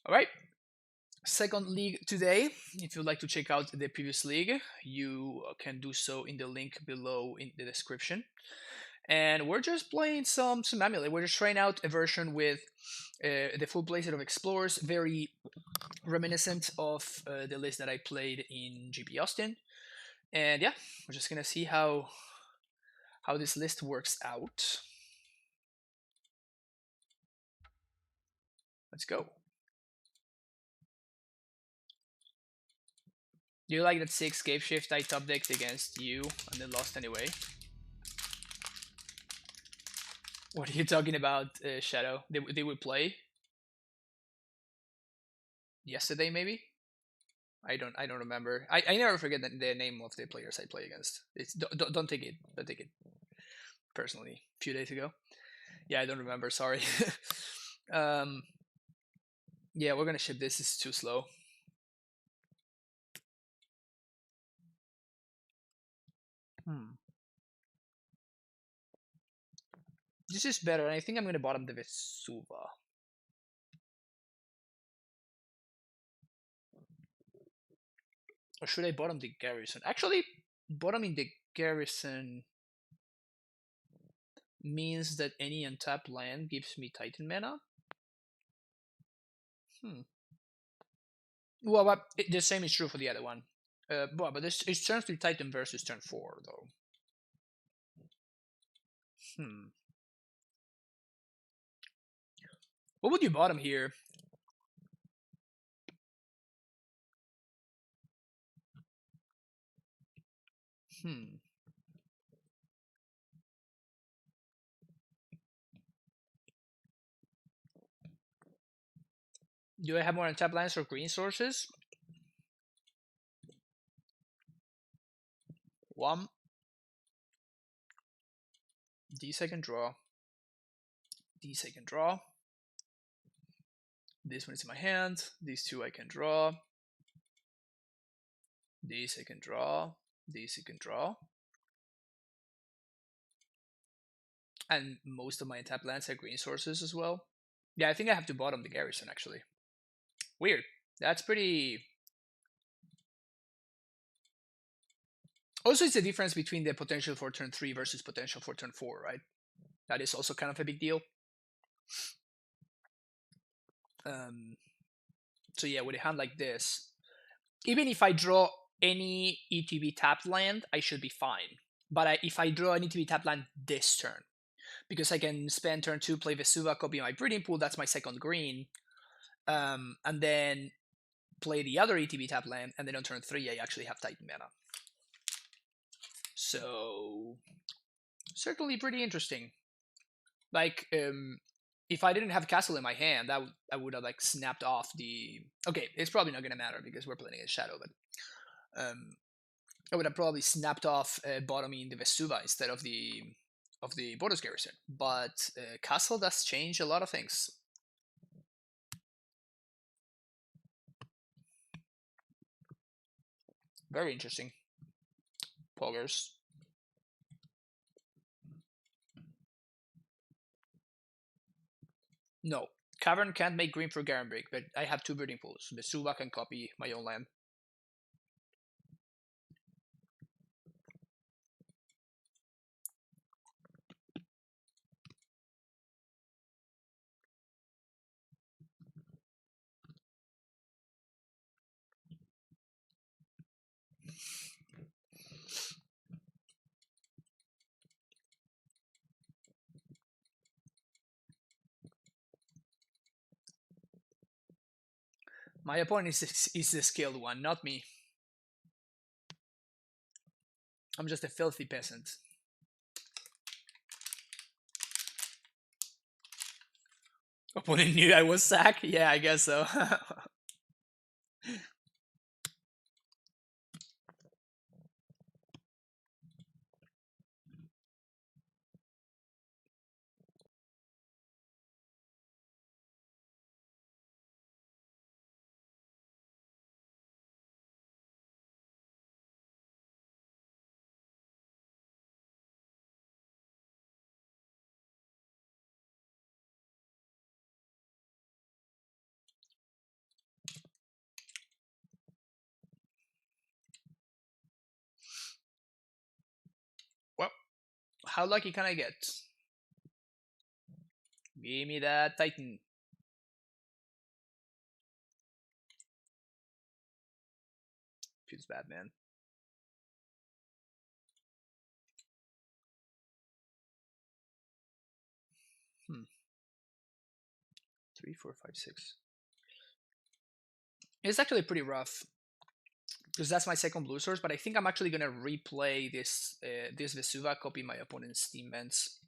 All right. Second league today. If you'd like to check out the previous league, you can do so in the link below in the description. And we're just playing some Amulet. We're just trying out a version with the full playset of Explorers, very reminiscent of the list that I played in GP Austin. And yeah, we're just gonna see how this list works out. Let's go. Do you like that 6 Cave Shift I top decked against you and then lost anyway? What are you talking about, Shadow? They would play yesterday, maybe. I don't remember. I never forget the name of the players I play against. It's don't take it. Don't take it personally. A few days ago. Yeah, I don't remember. Sorry. um. Yeah, we're gonna ship this. It's too slow. Hmm. This is better. I think I'm gonna bottom the Vesuva. Or should I bottom the Garrison? Actually, bottoming the Garrison means that any untapped land gives me Titan mana. Hmm. Well, but the same is true for the other one. But this it's turn 3 Titan versus turn 4, though. Hmm. What would you bottom here? Hmm. Do I have more untapped lands or green sources? One. These I can draw. These I can draw. This one is in my hand. These two I can draw. These I can draw. These I can draw. And most of my untapped lands are green sources as well. Yeah, I think I have to bottom the Garrison, actually. Weird. That's pretty... Also, it's the difference between the potential for turn 3 versus potential for turn 4, right? That is also kind of a big deal. Um, so yeah, with a hand like this, even if I draw any ETB tapped land, I should be fine. But if I draw an ETB tapped land this turn, because I can spend turn 2, play Vesuva, copy my breeding pool, that's my second green, and then play the other ETB tapped land, and then on turn 3, I actually have Titan mana. So, certainly pretty interesting. Like, if I didn't have Castle in my hand, I would have like snapped off the. Okay, it's probably not gonna matter because we're playing against Shadow, but I would have probably snapped off bottoming the Vesuva instead of the Borders Garrison. But Castle does change a lot of things. Very interesting. Poggers. No, Cavern can't make green for Garen Break, but I have 2 breeding pools. Vesuva can copy my own land. My opponent is the skilled one, not me. I'm just a filthy peasant. Opponent knew I was sacked? Yeah, I guess so. How lucky can I get? Give me that Titan. Feels bad, man. Hmm. 3, 4, 5, 6. It's actually pretty rough because that's my second blue source. But I think I'm actually gonna replay this this Vesuva, copy my opponent's steam vents.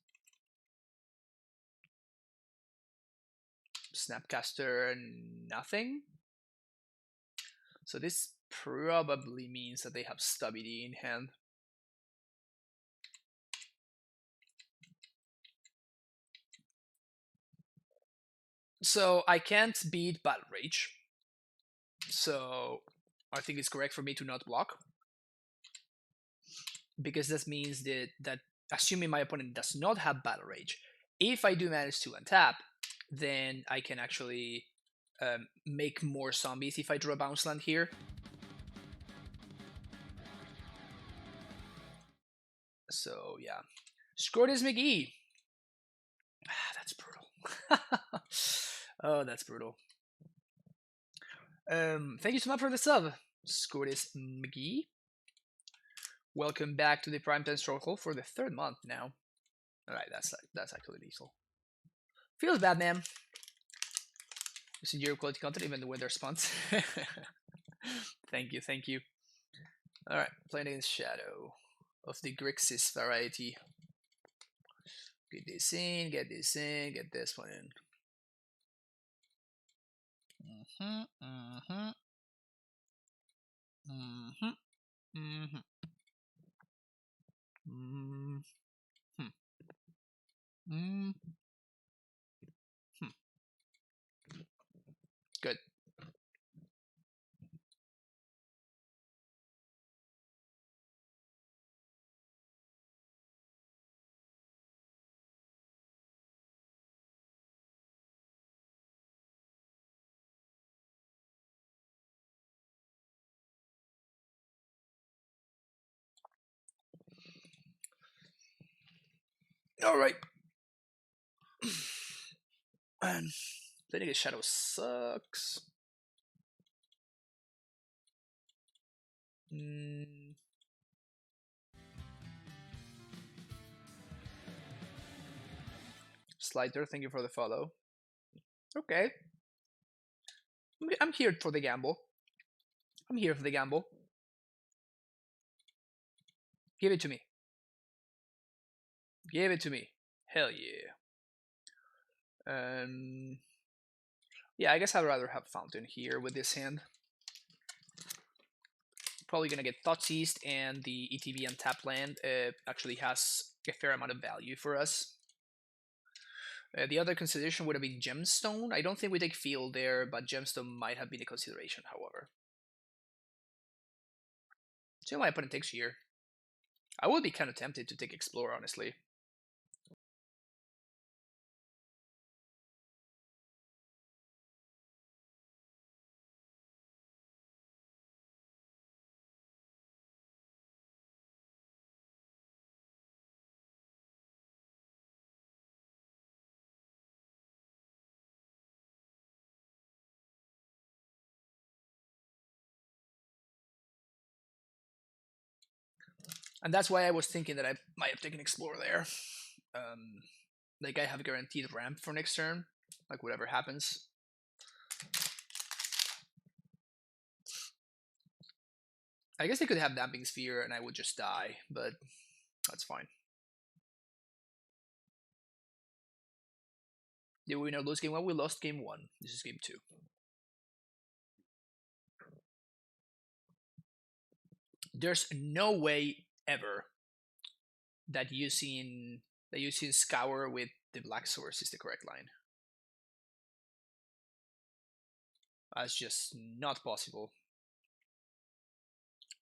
Snapcaster, nothing. So this probably means that they have Stubby in hand. So I can't beat Battle Rage. So I think it's correct for me to not block. Because this means that assuming my opponent does not have Battle Rage, if I do manage to untap, then I can actually make more zombies if I draw a bounce land here. So yeah, Scrotus McGee. That's brutal. Oh, that's brutal. Thank you so much for the sub, Scrotus McGee. Welcome back to the Primetime Struggle for the third month now. All right, that's actually lethal. Feels bad, man. This is your quality content, even when they're spawns. Thank you, thank you. All right, playing against Shadow of the Grixis variety. Get this in, get this in, get this one in. Good. All right. Man, playing against Shadow sucks. Slider, thank you for the follow. Okay. I'm here for the gamble. I'm here for the gamble. Give it to me. Give it to me. Hell yeah. Yeah, I guess I'd rather have Fountain here with this hand. Probably gonna get Thoughtseized, and the ETB and tap land actually has a fair amount of value for us. The other consideration would have been Gemstone. I don't think we take Field there, but Gemstone might have been a consideration, however. See what my opponent takes here. I would be kind of tempted to take Explore, honestly. And that's why I was thinking that I might have taken Explore there. Like, I have guaranteed ramp for next turn, like whatever happens. I guess they could have Damping Sphere and I would just die, but that's fine. Did we not lose game 1? We lost game 1. This is game 2. There's no way ever that using Scour with the Black Source is the correct line. That's just not possible.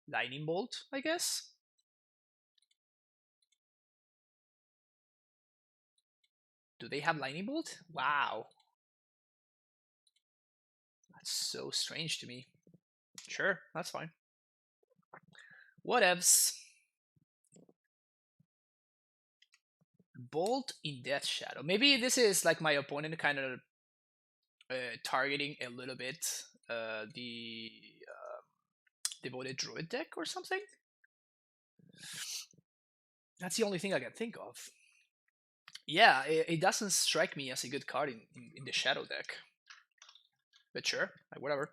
Lightning Bolt, I guess? Do they have Lightning Bolt? Wow. That's so strange to me. Sure, that's fine. Whatevs. Bolt in Death Shadow. Maybe this is like my opponent kind of targeting a little bit the Devoted Druid deck or something. That's the only thing I can think of. Yeah, it doesn't strike me as a good card in the Shadow deck. But sure, like whatever.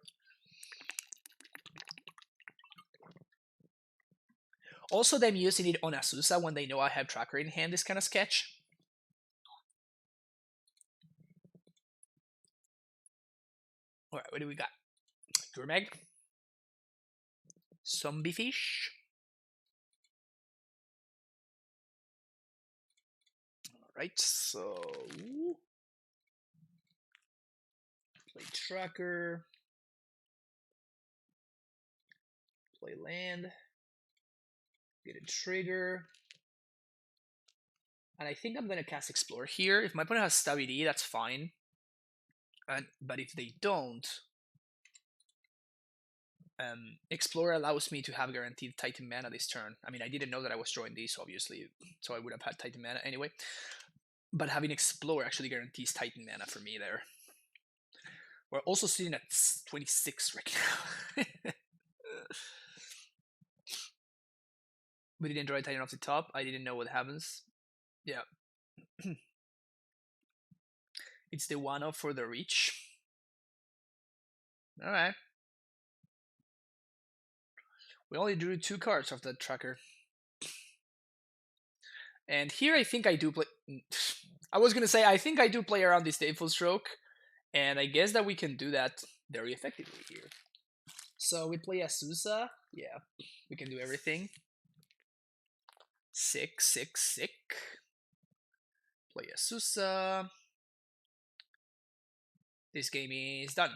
Also, them using it on Azusa when they know I have Tracker in hand is kind of sketch. Alright, what do we got? Gurmag. Zombie Fish. Alright, so... play Tracker. Play land. Get a trigger. And I think I'm going to cast Explore here. If my opponent has Stabby D, that's fine. But if they don't, Explore allows me to have guaranteed Titan mana this turn. I mean, I didn't know that I was drawing these, obviously, so I would have had Titan mana anyway. But having Explore actually guarantees Titan mana for me there. We're also sitting at 26 right now. We didn't draw a Titan off the top. I didn't know what happens. Yeah. It's the 1-off for the reach. Alright. We only drew 2 cards off that Tracker. And here I think I do play... I was going to say, I think I do play around this Stateful Stroke. And I guess that we can do that very effectively here. So we play Azusa. Yeah, we can do everything. Sick. Play Azusa. This game is done.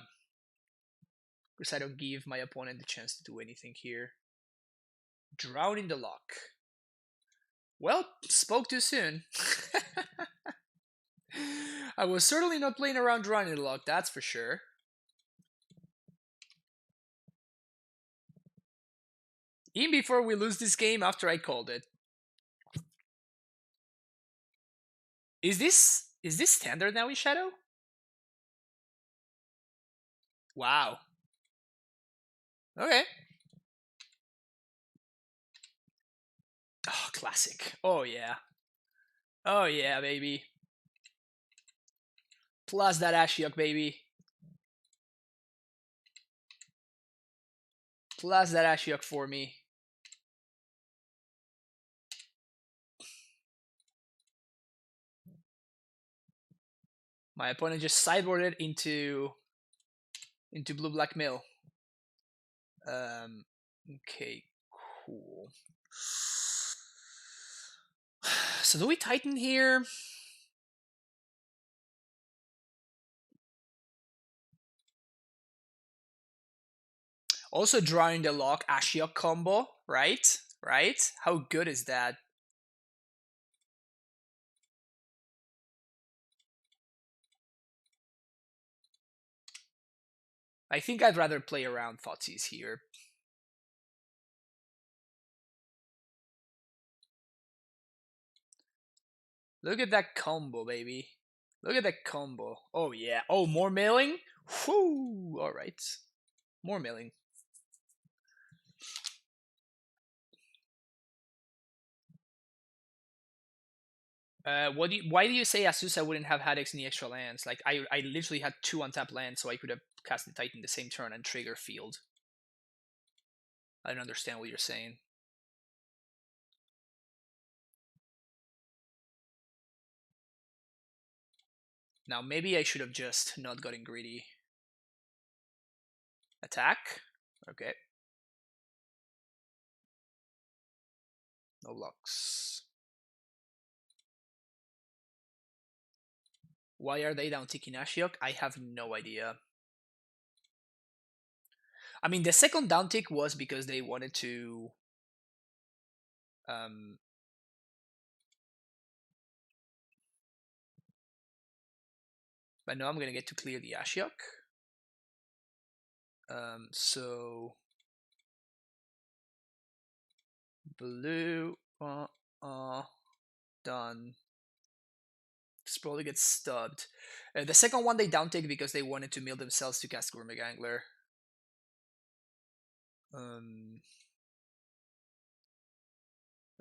Because I don't give my opponent the chance to do anything here. Drown in the Lock. Well, spoke too soon. I was certainly not playing around Drown in the Lock, that's for sure. Even before we lose this game, after I called it. Is this standard now in Shadow? Wow. Okay. Oh, classic. Oh, yeah. Oh, yeah, baby. Plus that Ashiok, baby. Plus that Ashiok for me. My opponent just sideboarded into blue-black mill. Okay, cool. So do we Titan here? Also drawing the lock Ashiok combo, right? Right? How good is that? I think I'd rather play around Thoughtseize here. Look at that combo, baby. Look at that combo. Oh, yeah. Oh, more milling? Whoo! Alright. More milling. Why do you say Azusa wouldn't have had any extra lands? Like, I literally had 2 untapped lands, so I could have cast the Titan the same turn and trigger field. I don't understand what you're saying. Now, maybe I should have just not gotten greedy. Attack? Okay. No blocks. Why are they down ticking Ashiok? I have no idea. I mean, the second down tick was because they wanted to... but now I'm going to get to clear the Ashiok. So... blue... done. This probably gets stubbed. The second one they down take because they wanted to mill themselves to cast Gourmet Angler.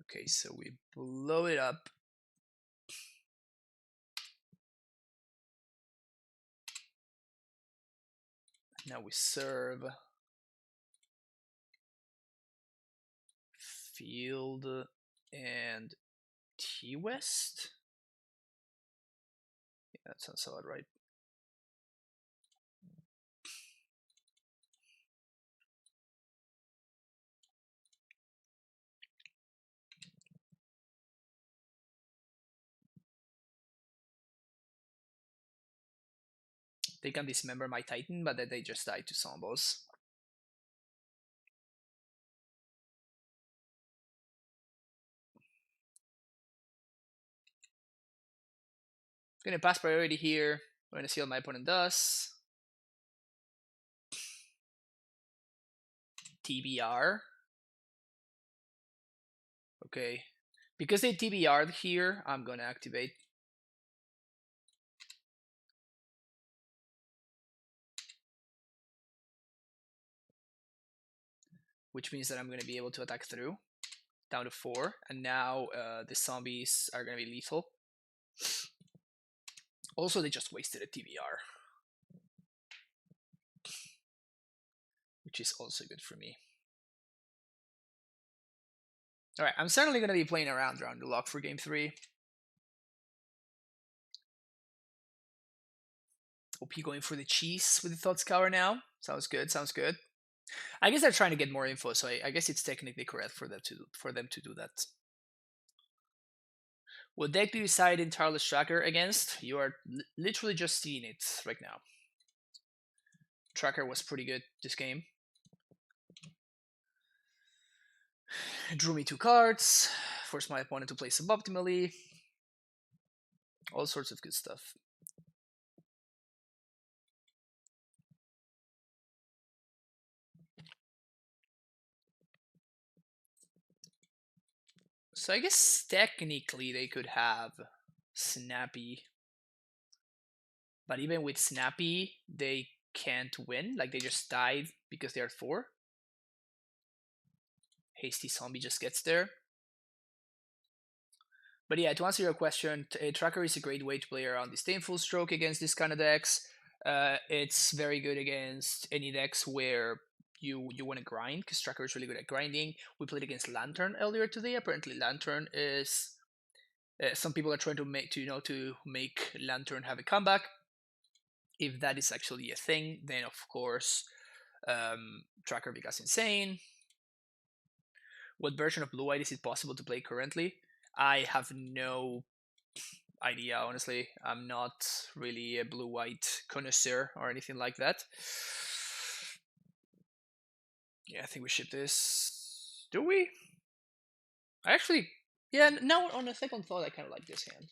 Okay, so we blow it up. Now we serve. Field and T-West? Yeah, that sounds solid, right? They can dismember my Titan, but then they just die to Zombos. Gonna pass priority here. We're gonna see what my opponent does. TBR. Okay. Because they TBR'd here, I'm gonna activate. Which means that I'm gonna be able to attack through. Down to 4. And now the zombies are gonna be lethal. Also, they just wasted a TBR. Which is also good for me. Alright, I'm certainly going to be playing around the lock for game 3. OP going for the cheese with the Thought Scour now. Sounds good, sounds good. I guess they're trying to get more info, so I guess it's technically correct for them to do that. What deck do you decide Untitled Tracker against? You are literally just seeing it right now. Tracker was pretty good this game. Drew me 2 cards, forced my opponent to play suboptimally. All sorts of good stuff. So I guess technically they could have Snappy. But even with Snappy, they can't win. Like, they just died because they are 4. Hasty Zombie just gets there. But yeah, to answer your question, Tracker is a great way to play around Disdainful Stroke against this kind of decks. It's very good against any decks where you want to grind, because Tracker is really good at grinding. We played against Lantern earlier today. Apparently, Lantern is some people are trying to make Lantern have a comeback. If that is actually a thing, then of course Tracker becomes insane. What version of Blue White is it possible to play currently? I have no idea, honestly. I'm not really a Blue White connoisseur or anything like that. Yeah, I think we ship this. Do we? I actually, yeah, now on a second thought, I kind of like this hand.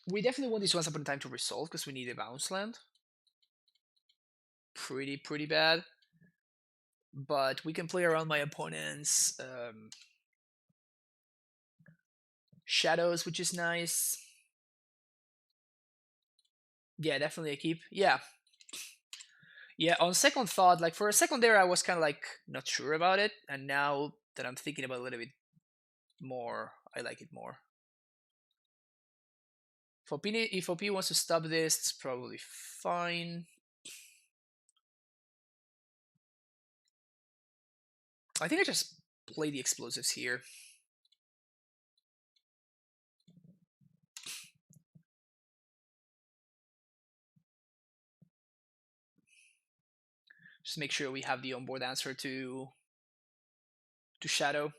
We definitely want this Once Upon a Time to resolve because we need a bounce land. Pretty bad. But we can play around my opponent's shadows, which is nice. Yeah, definitely a keep. Yeah. Yeah, on second thought, like for a second there, I was kind of like not sure about it. And now that I'm thinking about it a little bit more, I like it more. If OP wants to stop this, it's probably fine. I think I just play the explosives here. Just make sure we have the onboard answer to Shadow.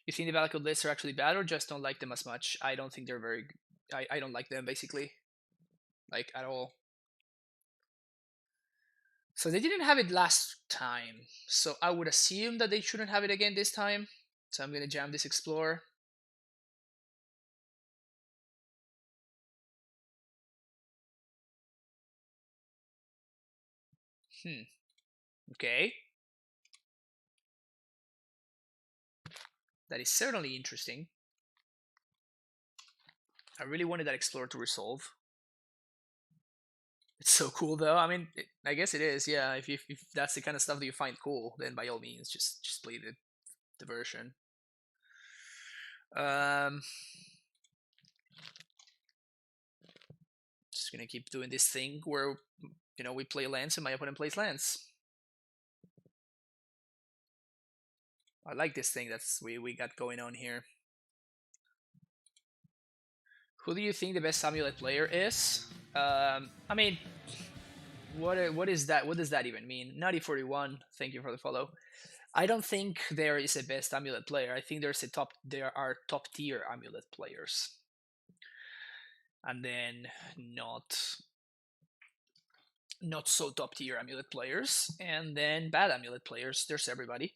You think the Valakut lists are actually bad or just don't like them as much? I don't think they're very... I don't like them, basically. Like, at all. So they didn't have it last time. So I would assume that they shouldn't have it again this time. So I'm going to jam this Explorer. Okay. That is certainly interesting. I really wanted that Explorer to resolve. It's so cool though. I mean, I guess it is. Yeah, if that's the kind of stuff that you find cool, then by all means, just play the version. Just gonna keep doing this thing where we play lands and my opponent plays lands. I like this thing that's we got going on here. Who do you think the best Amulet player is? I mean, what is that? What does that even mean? Naughty41, thank you for the follow. I don't think there is a best Amulet player. I think there are top tier Amulet players, and then not so top tier Amulet players, and then bad Amulet players. There's everybody.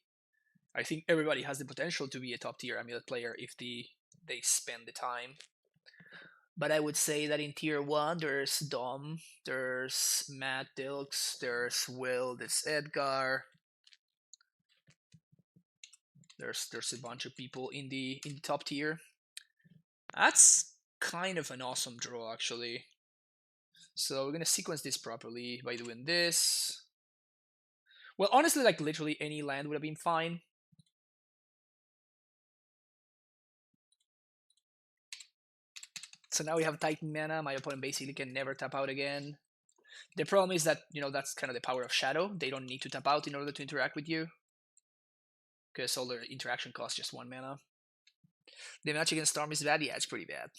I think everybody has the potential to be a top tier Amulet player if they spend the time. But I would say that in tier 1, there's Dom, there's Matt Dilks, there's Will, there's Edgar. There's a bunch of people in the top tier. That's kind of an awesome draw, actually. So we're gonna sequence this properly by doing this. Well, honestly, like literally any land would have been fine. So now we have Titan mana. My opponent basically can never tap out again. The problem is that, that's kind of the power of Shadow. They don't need to tap out in order to interact with you, because all their interaction costs just 1 mana. The match against Storm is bad? Yeah, it's pretty bad.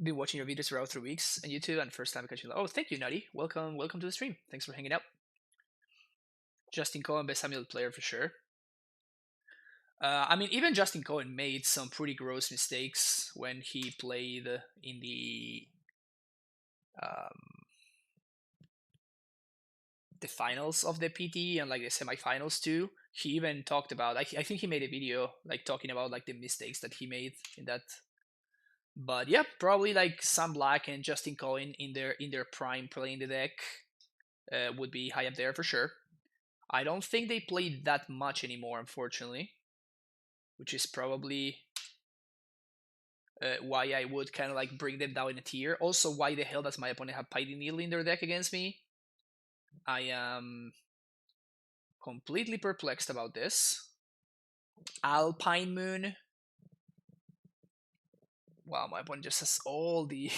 Been watching your videos for about 3 weeks on YouTube, and first time catching. Oh, thank you, Nutty. Welcome to the stream. Thanks for hanging out. Justin Cohen, best Amulet player for sure. I mean, even Justin Cohen made some pretty gross mistakes when he played in the finals of the PT and like the semifinals too. He even talked about. I think he made a video like talking about like the mistakes that he made in that. But yeah, probably like Sam Black and Justin Cohen in their prime playing the deck would be high up there for sure. I don't think they play that much anymore, unfortunately, which is probably why I would kind of like bring them down in a tier. Also, why the hell does my opponent have Piety Needle in their deck against me? I am completely perplexed about this. Alpine Moon. Wow, my opponent just has all the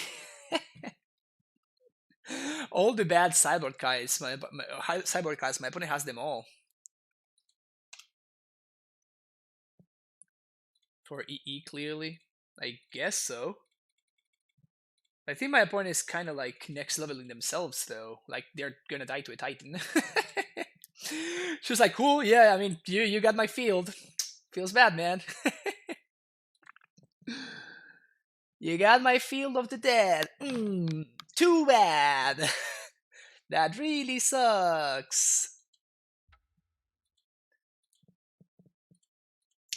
all the bad sideboard guys. My sideboard guys. My opponent has them all. For EE, clearly. I guess so. I think my opponent is kind of like next leveling themselves, though. Like they're gonna die to a Titan. She was like, "Cool, yeah. I mean, you got my field. Feels bad, man. You got my field of the dead. Too bad. That really sucks.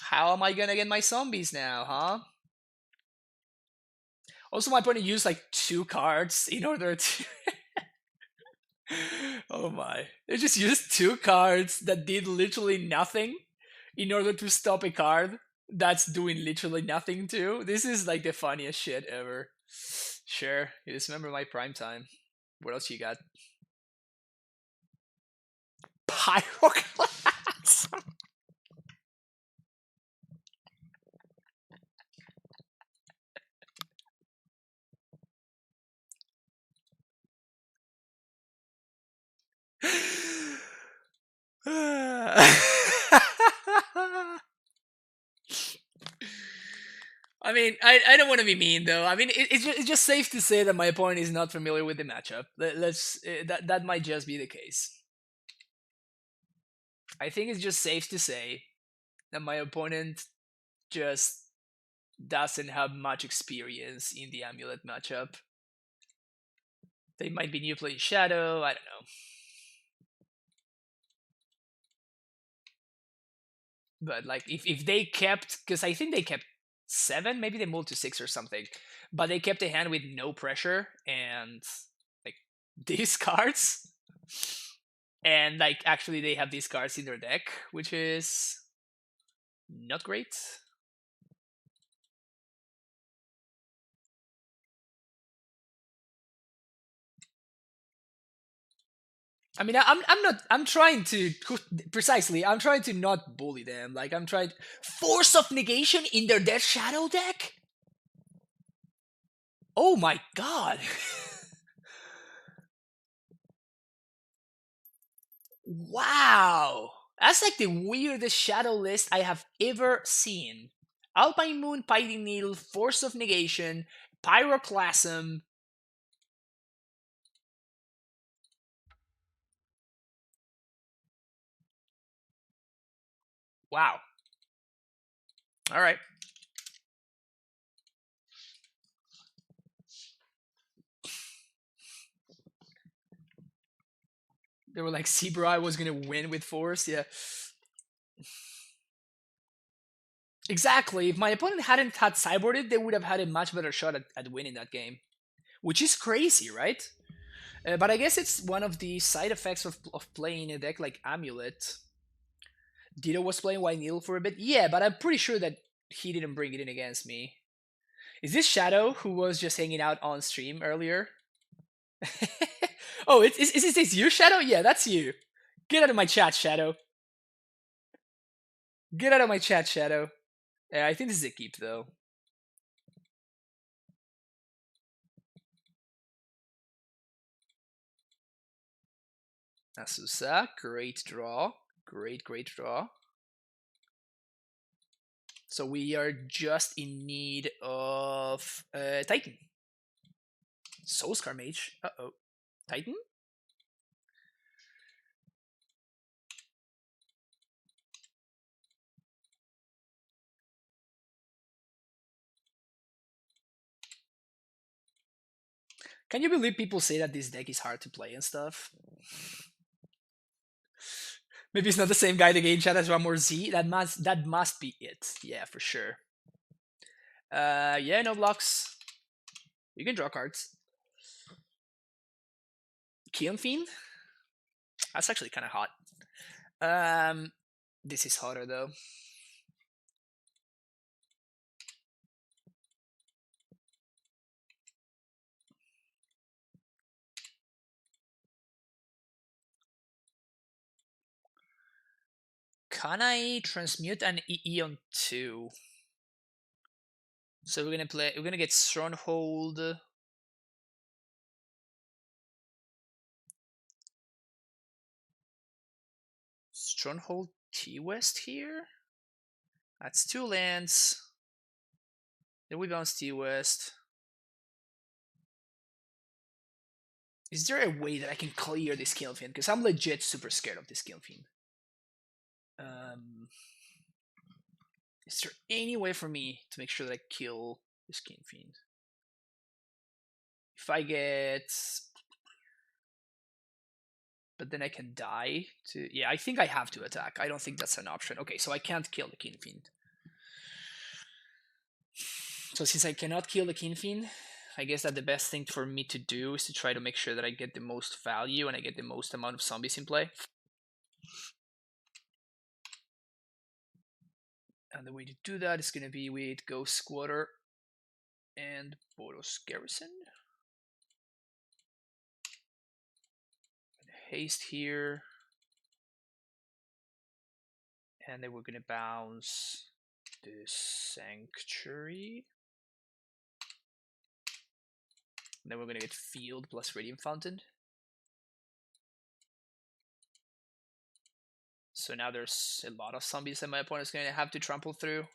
How am I gonna get my zombies now, huh?" Also, my opponent used like 2 cards in order to. Oh my. They just used 2 cards that did literally nothing in order to stop a card that's doing literally nothing too. This is like the funniest shit ever. Sure, you just remember my prime time. What else you got? Pyroclast! I mean, I don't want to be mean though. I mean, it's just safe to say that my opponent is not familiar with the matchup. That might just be the case. I think it's just safe to say that my opponent just doesn't have much experience in the Amulet matchup. They might be new playing Shadow. I don't know. But like, if they kept, because I think they kept 7, maybe they moved to 6 or something, but they kept a hand with no pressure and like these cards, and like actually they have these cards in their deck, which is not great. I mean, I'm not. I'm trying to precisely. I'm trying to not bully them. Like I'm trying. Force of negation in their Death Shadow deck. Oh my god. Wow. That's like the weirdest shadow list I have ever seen. Alpine Moon, Piting Needle, Force of Negation, Pyroclasm. Wow. All right. They were like, Seabrai was gonna win with Force. Yeah. Exactly. If my opponent hadn't had sideboarded, they would have had a much better shot at winning that game. Which is crazy, right? But I guess it's one of the side effects of playing a deck like Amulet. Dito was playing White Needle for a bit. Yeah, but I'm pretty sure that he didn't bring it in against me. Is this Shadow who was just hanging out on stream earlier? Oh, is this you, Shadow? Yeah, that's you. Get out of my chat, Shadow. Get out of my chat, Shadow. Yeah, I think this is a keep, though. Asusa, great draw. Great draw. So we are just in need of Titan. Soulscar Mage. Uh-oh. Titan? Can you believe people say that this deck is hard to play and stuff? Maybe it's not the same guy the game chat as one more Z. That must be it. Yeah, for sure. Yeah, no blocks. You can draw cards. Kiln Fiend? That's actually kind of hot. This is hotter though. Can I transmute an EE on 2? So we're gonna get Stronghold. Stronghold T-West here? That's 2 lands. Then we bounce T-West. Is there a way that I can clear this Kiln Fiend? Because I'm legit super scared of this Kiln Fiend. Is there any way for me to make sure that I kill this Kiln Fiend? If I get... But then I can die to... Yeah, I think I have to attack. I don't think that's an option. Okay, so I can't kill the Kiln Fiend. So since I cannot kill the Kiln Fiend, I guess that the best thing for me to do is to try to make sure that I get the most value and I get the most amount of zombies in play. And the way to do that is going to be with Ghost Squatter and Boros Garrison. Haste here. And then we're going to bounce the Sanctuary. And then we're going to get Field plus Radiant Fountain. So now there's a lot of zombies that my opponent is going to have to trample through.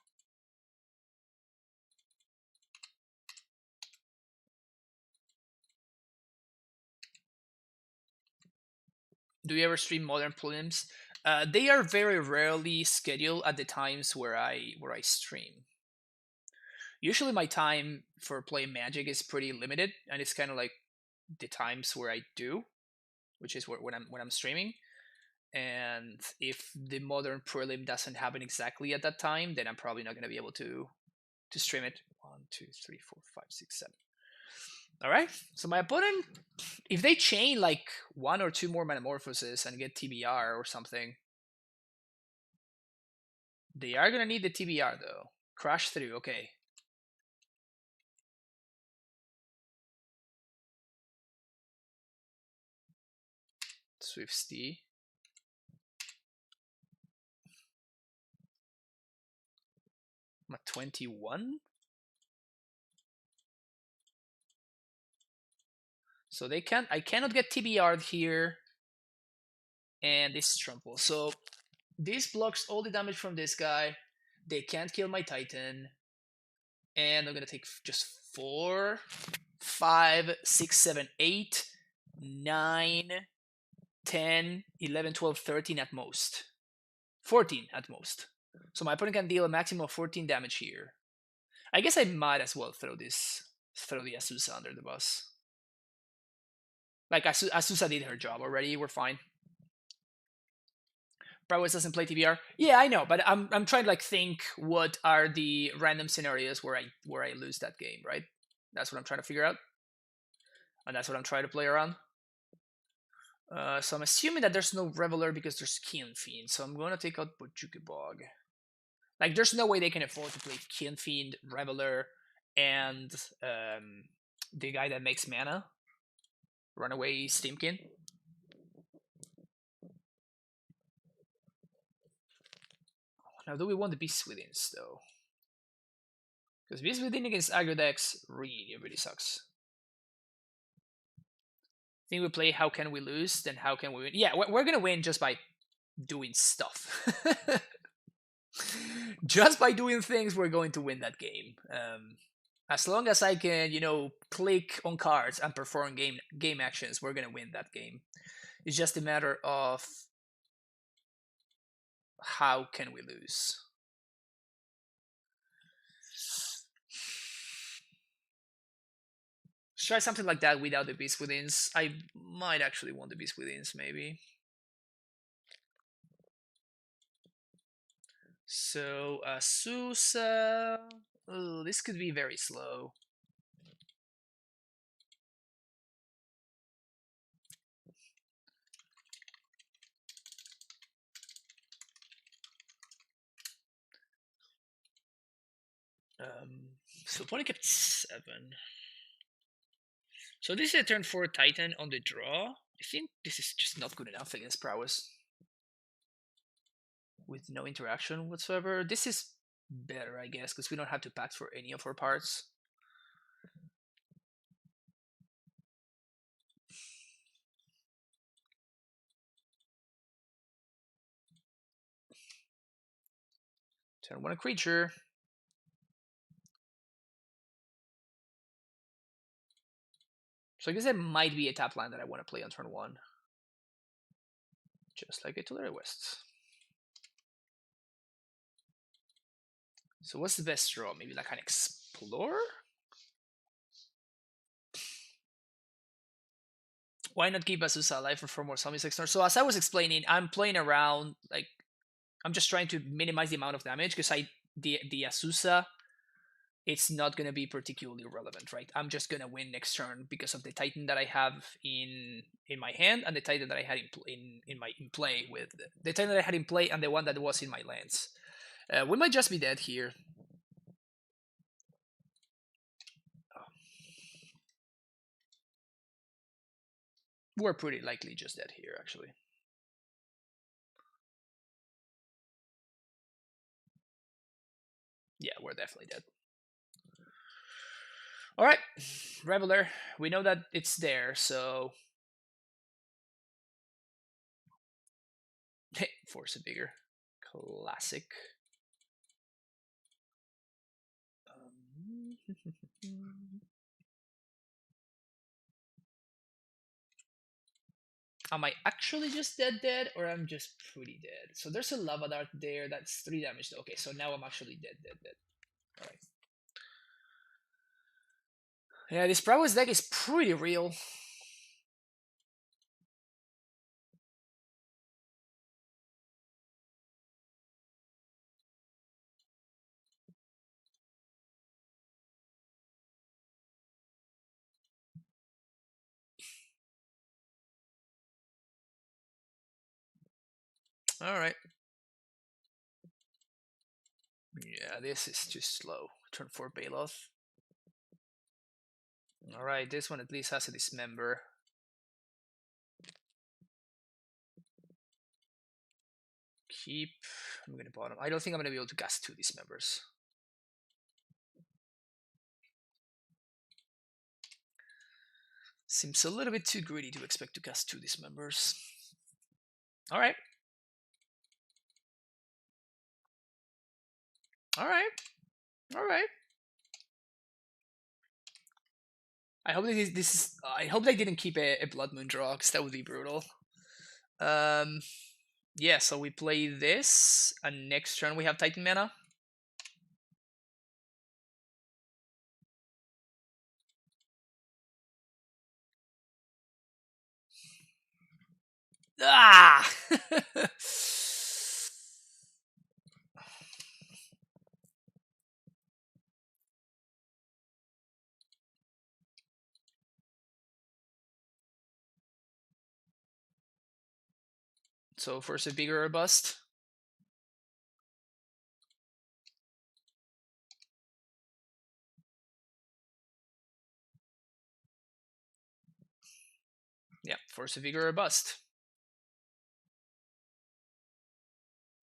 Do you ever stream Modern Prelims? They are very rarely scheduled at the times where I stream. Usually my time for playing Magic is pretty limited, and it's kind of like the times where I do, which is when I'm streaming. And if the Modern Prelim doesn't happen exactly at that time, then I'm probably not going to be able to stream it. 1, 2, 3, 4, 5, 6, 7. All right. So my opponent, if they chain like 1 or 2 more Metamorphoses and get TBR or something, they are gonna need the TBR though. Crash through. Okay. Swifty. I'm at 21. So they can't. I cannot get TBR'd here, and this is trample. So this blocks all the damage from this guy. They can't kill my Titan, and I'm gonna take just 4, 5, 6, 7, 8, 9, 10, 11, 12, 13 at most. 14 at most. So my opponent can deal a maximum of 14 damage here. I guess I might as well throw the Azusa under the bus. Like Azusa did her job already. We're fine. Prowess doesn't play TBR. Yeah, I know, but I'm trying to like think what are the random scenarios where I lose that game, right? That's what I'm trying to figure out, and that's what I'm trying to play around. So I'm assuming that there's no Reveler because there's Kiln Fiend. So I'm gonna take out Bojuki Bog. Like, there's no way they can afford to play Kiln Fiend, Reveler, and the guy that makes mana, Runaway Steamkin. Now, do we want the Beast Withins though? Because Beast Within against aggro decks really, really sucks. I think we play How Can We Lose, then How Can We Win? Yeah, we're gonna win just by doing stuff. Just by doing things, we're going to win that game. As long as I can, click on cards and perform game actions, we're gonna win that game. It's just a matter of how can we lose. Let's try something like that without the Beast Withins. I might actually want the Beast Withins, maybe. So, Azusa. Oh, this could be very slow. So opponent kept 7. So this is a turn 4 Titan on the draw. I think this is just not good enough against Prowess. With no interaction whatsoever. This is better, I guess, because we don't have to pack for any of our parts. Turn 1 a creature. So I guess that might be a tap line that I want to play on turn 1. Just like a Tulare West. So what's the best draw? Maybe like an Explore? Why not keep Azusa alive for 4 more zombies next turn? So as I was explaining, I'm playing around, like, I'm just trying to minimize the amount of damage because the Azusa, it's not going to be particularly relevant, right? I'm just going to win next turn because of the Titan that I have in my hand and the Titan that I had in play with the Titan that I had in play and the one that was in my lands. We might just be dead here. We're pretty likely just dead here, actually. Yeah, we're definitely dead. All right, Reveler. We know that it's there, so Force a Bigger. Classic. Am I actually just dead, or I'm just pretty dead? So there's a Lava Dart there. That's 3 damage. Okay, so now I'm actually dead. All right. Yeah, this Prowess deck is pretty real. All right. Yeah, this is too slow. Turn 4 Baloth. All right, this one at least has a Dismember. keep. I'm gonna bottom. I don't think I'm gonna be able to cast 2 Dismembers. Seems a little bit too greedy to expect to cast 2 Dismembers. Alright. Alright. Alright. I hope that this is. I hope they didn't keep a Blood Moon draw, because that would be brutal. Yeah, so we play this, and next turn we have Titan mana. Ah! So first a bigger or bust. Yeah, force a vigor or bust.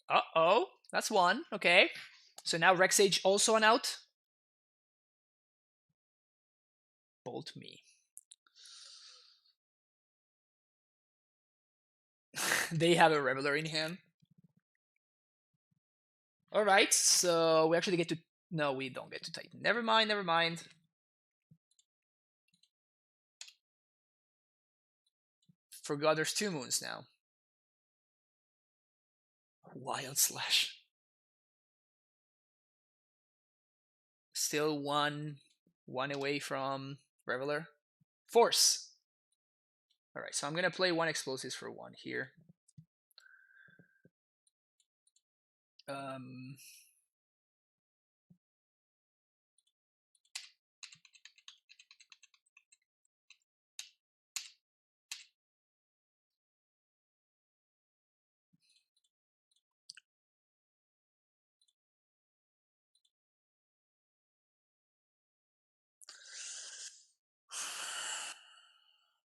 Uh-oh, that's one. Okay. So now Rexage also an out. Bolt me. They have a Reveler in hand. Alright, so we actually get to... No, we don't get to Titan. Never mind, never mind. Forgot there's 2 moons now. Wild Slash. Still one away from Reveler. Force. Alright, so I'm gonna play 1 explosives for 1 here.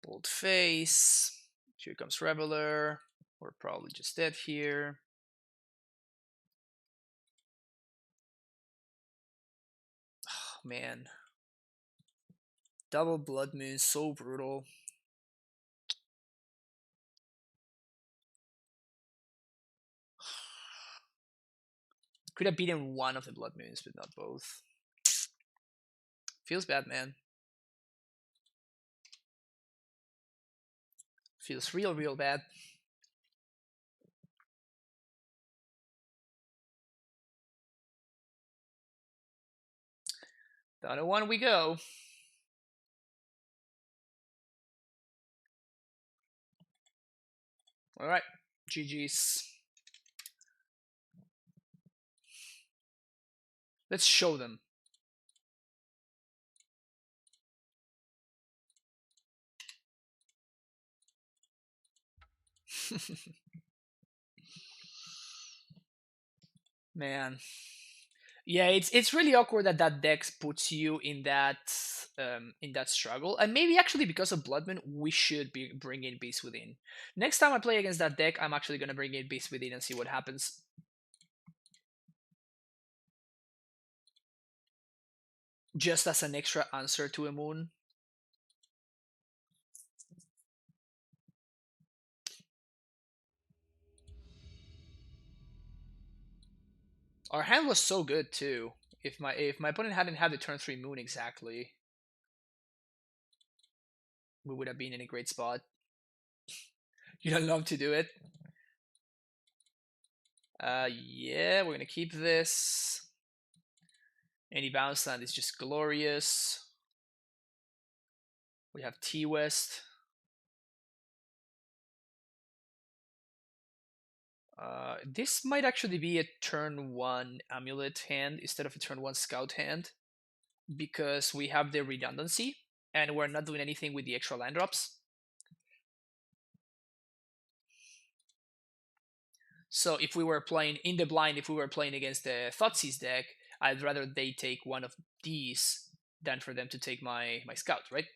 Bold face. Here comes Reveler. We're probably just dead here. Oh, man. Double Blood Moon, so brutal. Could have beaten one of the Blood Moons, but not both. Feels bad, man. Feels real bad. Down to 1 we go. Alright, GG's. Let's show them. Man. Yeah, it's really awkward that that deck puts you in that struggle, and maybe actually because of Blood Moon, we should be bringing Beast Within. Next time I play against that deck, I'm actually gonna bring in Beast Within and see what happens. Just as an extra answer to a moon. Our hand was so good too. If my opponent hadn't had the turn 3 moon exactly, we would have been in a great spot. You don't love to do it. Yeah, we're gonna keep this. Any bounce land is just glorious. We have T-West. This might actually be a turn 1 Amulet hand instead of a turn 1 Scout hand, because we have the redundancy, and we're not doing anything with the extra land drops. So if we were playing in the blind, if we were playing against the Thoughtseize deck, I'd rather they take one of these than for them to take my Scout, right?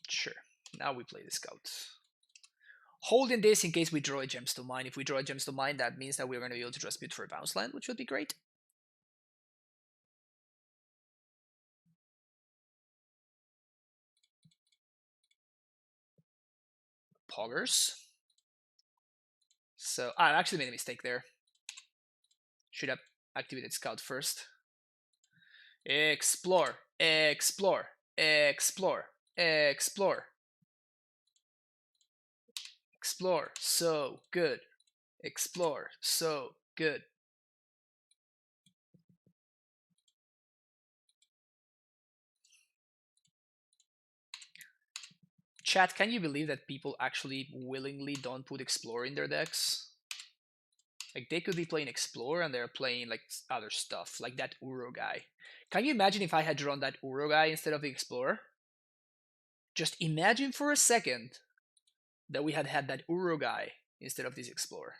Sure. Now we play the Scout. Holding this in case we draw a Gemstone Mine. If we draw a Gemstone Mine, that means that we're going to be able to transmute for a bounce land, which would be great. Poggers. So I actually made a mistake there. Should have activated Scout first. Explore, explore, explore, explore. Explore, so good. Explore, so good. Chat, can you believe that people actually willingly don't put Explore in their decks? Like, they could be playing Explore and they're playing, like, other stuff, like that Uro guy. Can you imagine if I had drawn that Uro guy instead of the Explorer? Just imagine for a second that we had had that Uro guy instead of this Explorer.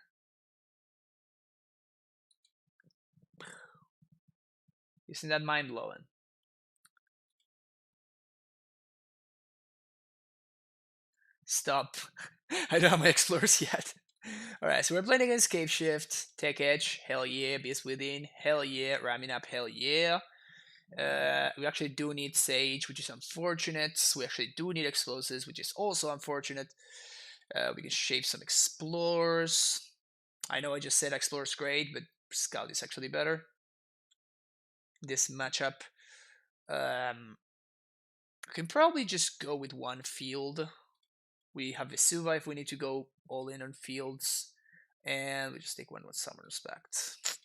Isn't that mind-blowing? Stop. I don't have my Explorers yet. Alright, so we're playing against Cave Shift, Tech Edge, hell yeah, Beast Within, hell yeah, Ramming Up, hell yeah. We actually do need Sage, which is unfortunate. We actually do need Explosives, which is also unfortunate. We can shave some Explorers. I know I just said Explorer's great, but Scout is actually better. This matchup. We can probably just go with one field. We have Vesuva if we need to go all in on fields. And we just take one with Summon Respect.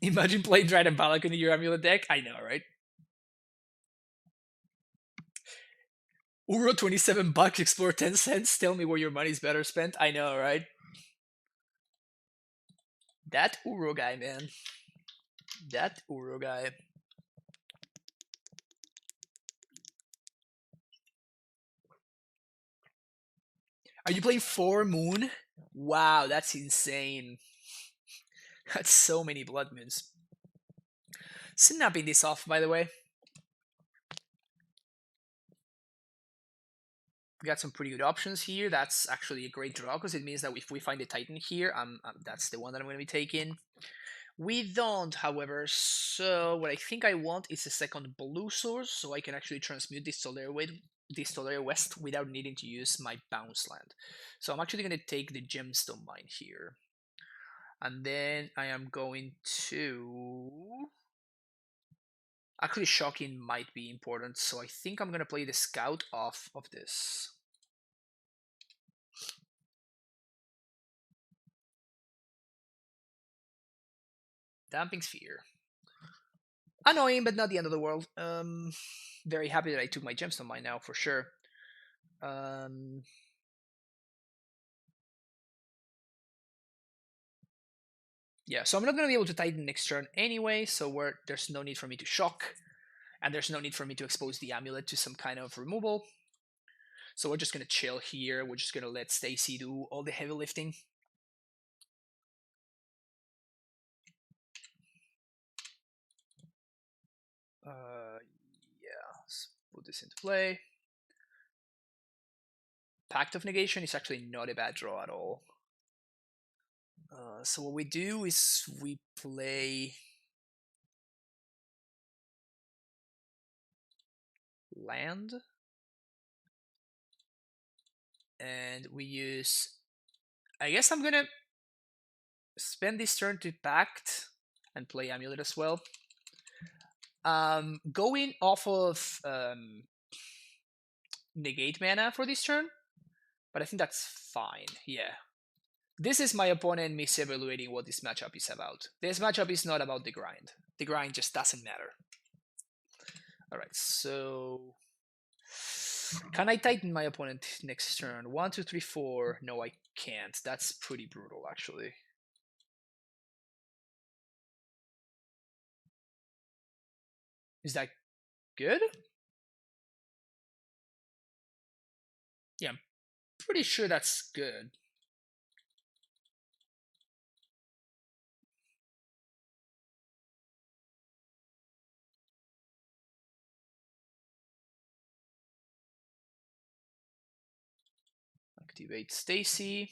Imagine playing Dragon Balak in your Amulet deck. I know, right? Uro 27 bucks, explore 10 cents. Tell me where your money's better spent. I know, right? That Uro guy, man. That Uro guy. Are you playing 4 Moon? Wow, that's insane. That's so many Blood Moons. Snapping this off, by the way. We got some pretty good options here. That's actually a great draw because it means that if we find a Titan here, that's the one that I'm going to be taking. We don't, however, so what I think I want is a second blue source so I can actually transmute this Tolera West without needing to use my bounce land. So I'm actually going to take the Gemstone Mine here. And then I am going to... Actually, Shocking might be important, so I think I'm going to play the Scout off of this. Damping Sphere. Annoying, but not the end of the world. Very happy that I took my Gemstone Mine now, for sure. Yeah, so I'm not going to be able to Titan next turn anyway, so there's no need for me to shock, and there's no need for me to expose the Amulet to some kind of removal. So we're just going to chill here. We're just going to let Stacy do all the heavy lifting. Yeah, let's put this into play. Pact of Negation is actually not a bad draw at all. So what we do is we play land, and we use... I guess I'm gonna spend this turn to Pact and play Amulet as well. Going off of negate mana for this turn, but I think that's fine. Yeah. This is my opponent misevaluating what this matchup is about. This matchup is not about the grind. The grind just doesn't matter. Alright, so... Can I Titan my opponent next turn? 1, 2, 3, 4. No, I can't. That's pretty brutal, actually. Is that good? Yeah, I'm pretty sure that's good. Cultivate Stacy.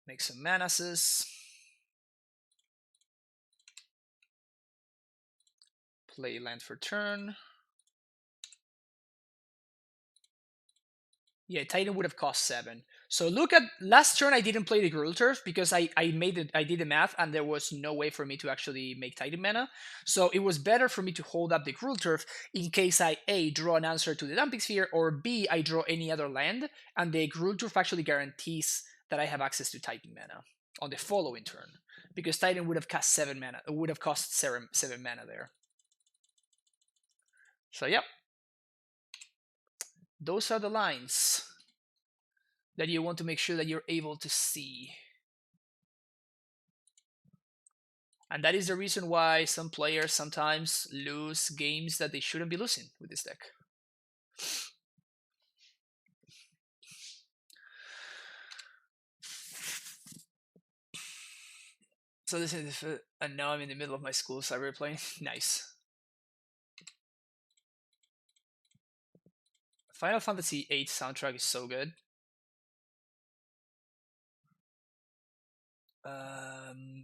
Make some Manases. Play land for turn. Yeah, Titan would have cost 7. So look at last turn I didn't play the Gruul Turf because I did the math and there was no way for me to actually make Titan mana. So it was better for me to hold up the Gruul Turf in case I A, draw an answer to the Dumping Sphere, or B, I draw any other land, and the Gruul Turf actually guarantees that I have access to Titan mana on the following turn. Because Titan would have cost 7 mana, would have cost 7 mana there. So yep. Those are the lines that you want to make sure that you're able to see. And that is the reason why some players sometimes lose games that they shouldn't be losing with this deck. So this is, and now I'm in the middle of my school cyber playing. Nice. Final Fantasy VIII soundtrack is so good.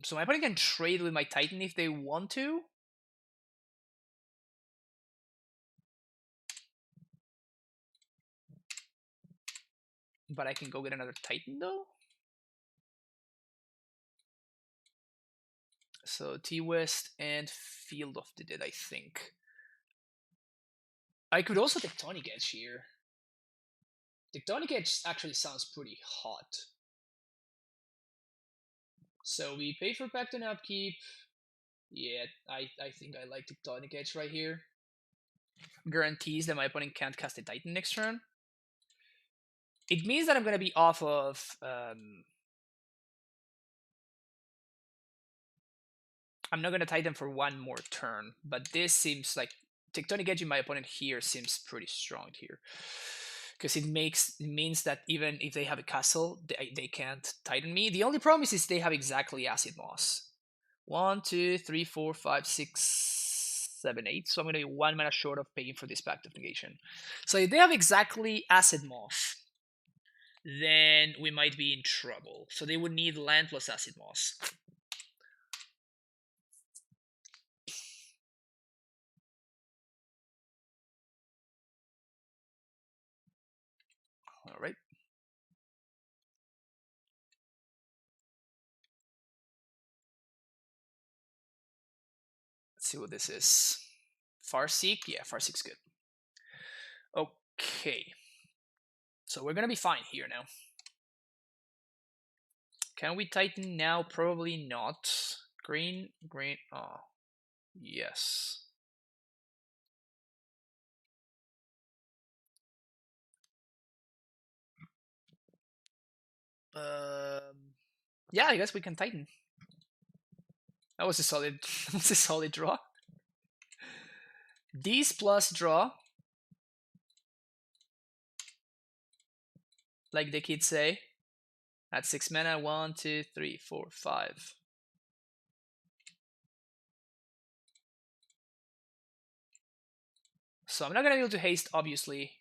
So my opponent can trade with my Titan if they want to. But I can go get another Titan though. So T-West and Field of the Dead, I think. I could also Tectonic Edge here. Tectonic Edge actually sounds pretty hot. So we pay for Pact and Upkeep. Yeah, I think I like Tectonic Edge right here. Guarantees that my opponent can't cast a Titan next turn. It means that I'm going to be off of... I'm not going to Titan for one more turn, but this seems like... Tectonic Edge in my opponent here seems pretty strong here. Because it means that even if they have a castle, they can't Titan me. The only problem is they have exactly Acid Moss. 1, 2, 3, 4, 5, 6, 7, 8. So I'm going to be 1 mana short of paying for this Pact of Negation. So if they have exactly Acid Moss, then we might be in trouble. So they would need land plus Acid Moss. All right. Let's see what this is. Farseek? Yeah, Farseek's good. Okay. So we're going to be fine here now. Can we Titan now? Probably not. Green, green. Oh, yes. Yeah, I guess we can Titan. That was a solid. That was a solid draw. These plus draw, like the kids say. At 6 mana, 1, 2, 3, 4, 5. So I'm not gonna be able to haste, obviously,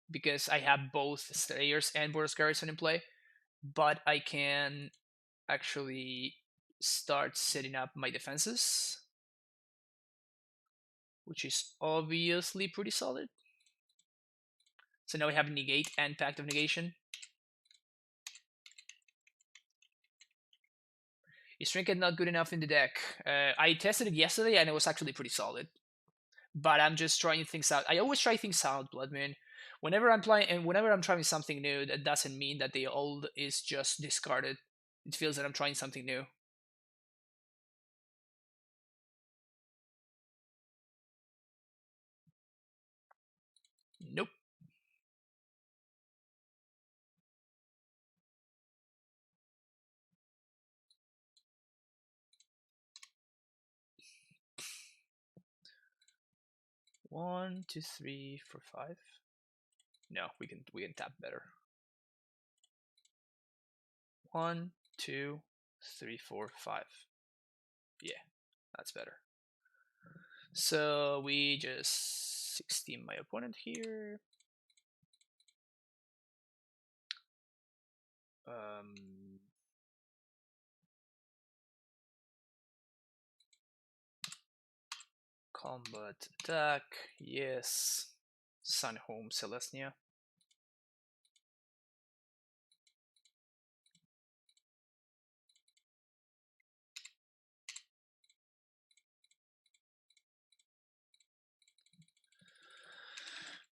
because I have both Slayers and Boros Garrison in play. But I can actually start setting up my defenses, which is obviously pretty solid. So now we have Negate and Pact of Negation. Is Trinket not good enough in the deck? I tested it yesterday and it was actually pretty solid. But I'm just trying things out. I always try things out, Bloodmoon. Whenever I'm playing and whenever I'm trying something new, that doesn't mean that the old is just discarded. It feels that I'm trying something new. Nope. One, two, three, four, five. No, we can tap better. 1, 2, 3, 4, 5. Yeah, that's better. So we just 16 my opponent here. Combat attack, yes. Sun Home Celestia.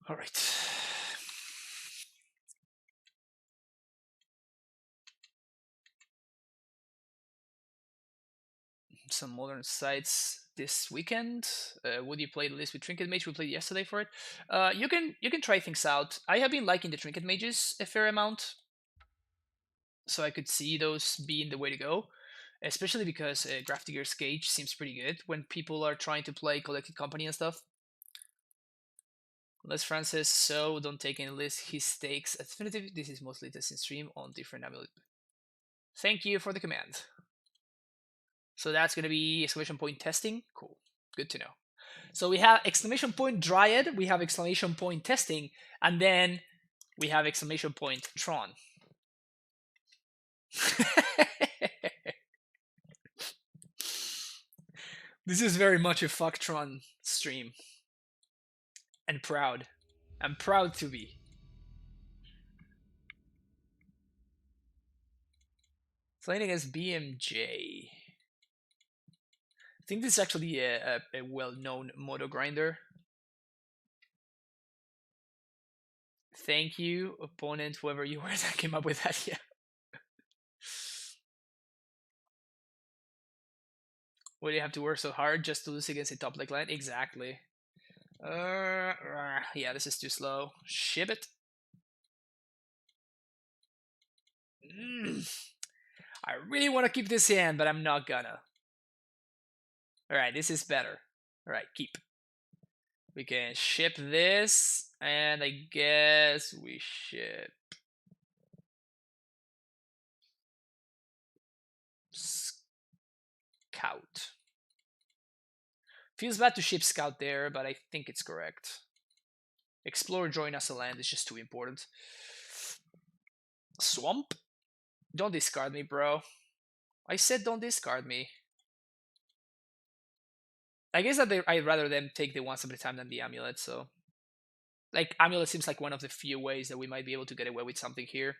All right. Some modern sites this weekend. Would you play the list with Trinket Mage? We played yesterday for it. You can try things out. I have been liking the Trinket Mages a fair amount, so I could see those being the way to go. Especially because Grafdigger's Cage seems pretty good when people are trying to play Collected Company and stuff. Les Francis, so don't take any list. His takes at definitive. This is mostly testing stream on different amulet. Thank you for the command. So that's gonna be exclamation point testing. Cool, good to know. So we have exclamation point Dryad, we have exclamation point testing, and then we have exclamation point Tron. This is very much a fuck Tron stream. And proud. I'm proud to be. Playing against BMJ. I think this is actually a well-known moto grinder. Thank you, opponent, whoever you were that came up with that. Yeah. Would you have to work so hard just to lose against a top leg line? Exactly. Yeah, this is too slow. Ship it. I really want to keep this in, but I'm not gonna. Alright, this is better. Alright, keep. We can ship this, and I guess we ship Scout. Feels bad to ship Scout there, but I think it's correct. Explore, join us a land is just too important. Swamp? Don't discard me, bro. I said don't discard me. I guess that I'd rather them take the one step at a time than the Amulet, so... Like, Amulet seems like one of the few ways that we might be able to get away with something here.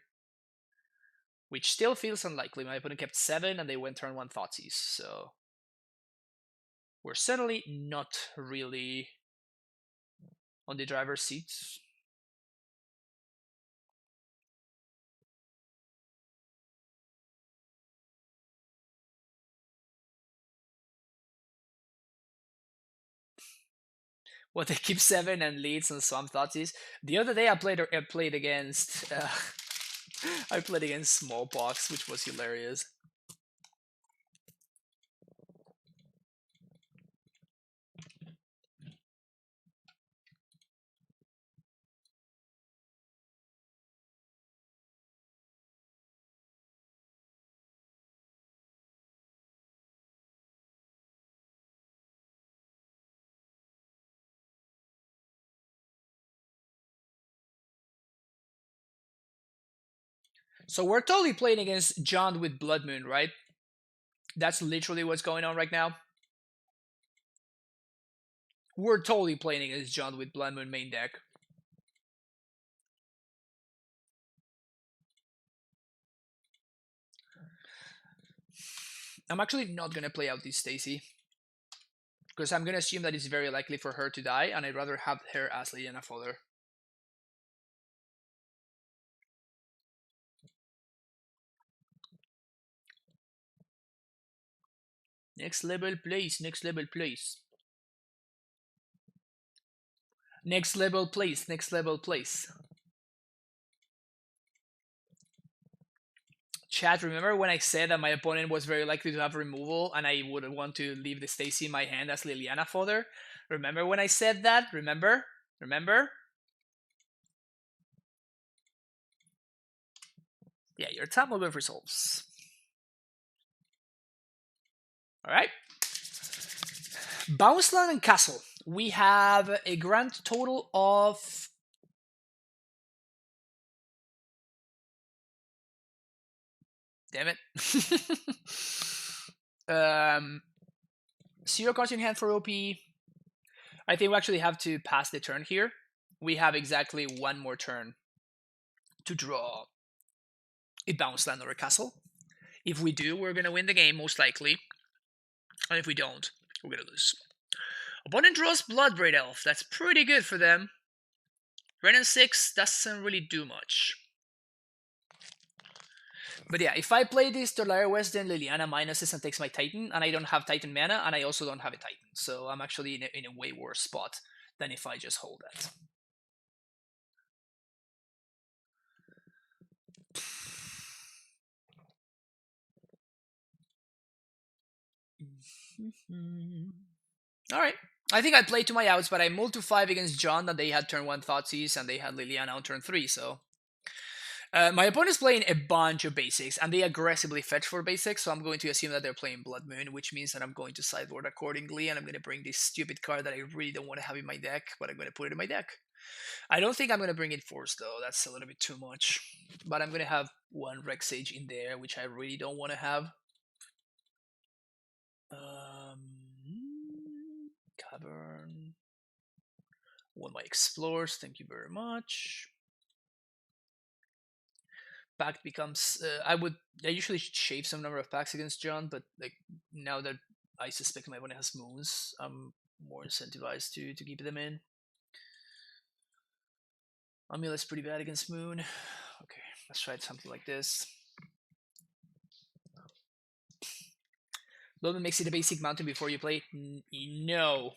Which still feels unlikely. My opponent kept 7 and they went turn 1 Thoughtseize, so... We're certainly not really on the driver's seat. What, they keep 7 and leads on Swamp Thoughtseize? The other day I played against... I played against Smallpox, which was hilarious. So we're totally playing against John with Blood Moon, right? That's literally what's going on right now. We're totally playing against John with Blood Moon main deck. I'm actually not going to play out this Stacy. Because I'm going to assume that it's very likely for her to die, and I'd rather have her as Liliana Fodder. Next level, please. Next level, please. Next level, please. Next level, please. Chat, remember when I said that my opponent was very likely to have removal and I would want to leave the Stacy in my hand as Liliana fodder? Remember when I said that? Remember? Remember? Yeah, your top mobile resolves. Alright. Bounceland and Castle. We have a grand total of damn it. 0 cards in hand for OP. I think we actually have to pass the turn here. We have exactly one more turn to draw a bounce land or a castle. If we do, we're going to win the game, most likely. And if we don't, we're going to lose. Opponent draws Bloodbraid Elf. That's pretty good for them. Ren and 6 doesn't really do much. But yeah, if I play this Dolaria West, then Liliana minuses and takes my Titan, and I don't have Titan mana, and I also don't have a Titan. So I'm actually in a way worse spot than if I just hold that. Alright. I think I played to my outs, but I mulled to 5 against John, that they had turn 1 Thoughtseize, and they had Liliana on turn 3, so... my opponent's playing a bunch of basics, and they aggressively fetch for basics, so I'm going to assume that they're playing Blood Moon, which means that I'm going to sideboard accordingly, and I'm going to bring this stupid card that I really don't want to have in my deck, but I'm going to put it in my deck. I don't think I'm going to bring it Force, though. That's a little bit too much. But I'm going to have one Rex Sage in there, which I really don't want to have. Cavern. One of my Explorers, thank you very much. Pact becomes... I usually shave some number of packs against John, but like now that I suspect my opponent has moons, I'm more incentivized to keep them in. Amulets pretty bad against Moon. Okay, let's try something like this. Bloodman makes it a basic mountain before you play. No.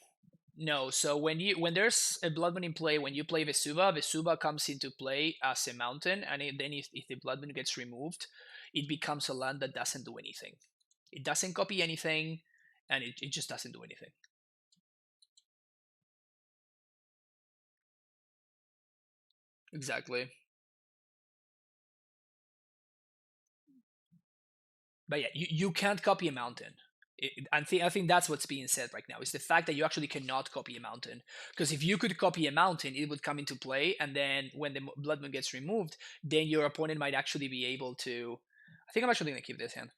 So when there's a Bloodman in play, when you play Vesuva comes into play as a mountain, and then if the Bloodman gets removed, it becomes a land that doesn't do anything. It doesn't copy anything, and it just doesn't do anything. Exactly. But yeah, you can't copy a mountain. I think that's what's being said right now, is the fact that you actually cannot copy a mountain. Because if you could copy a mountain, it would come into play, and then when the Blood Moon gets removed, then your opponent might actually be able to... I think I'm actually going to keep this hand.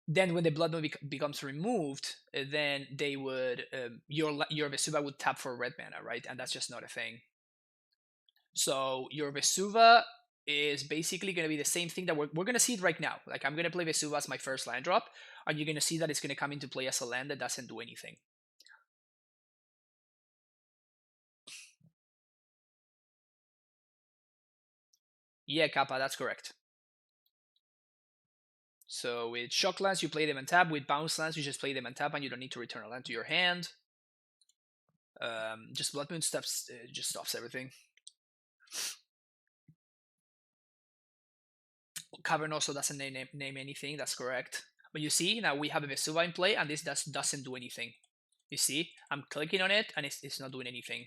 Then when the Blood Moon becomes removed, then they would... your Vesuva would tap for red mana, right? And that's just not a thing. So your Vesuva is basically going to be the same thing that we're going to see it right now. Like, I'm going to play Vesuva as my first land drop, and you're going to see that it's going to come into play as a land that doesn't do anything. Yeah, Kappa, that's correct. So with shock lands, you play them and tap. With bounce lands, you just play them and tap, and you don't need to return a land to your hand. Just Blood Moon stuffs, just stops everything. Cavern also doesn't name anything, that's correct. But you see, now we have a Vesuva in play, and this doesn't do anything. You see, I'm clicking on it, and it's not doing anything.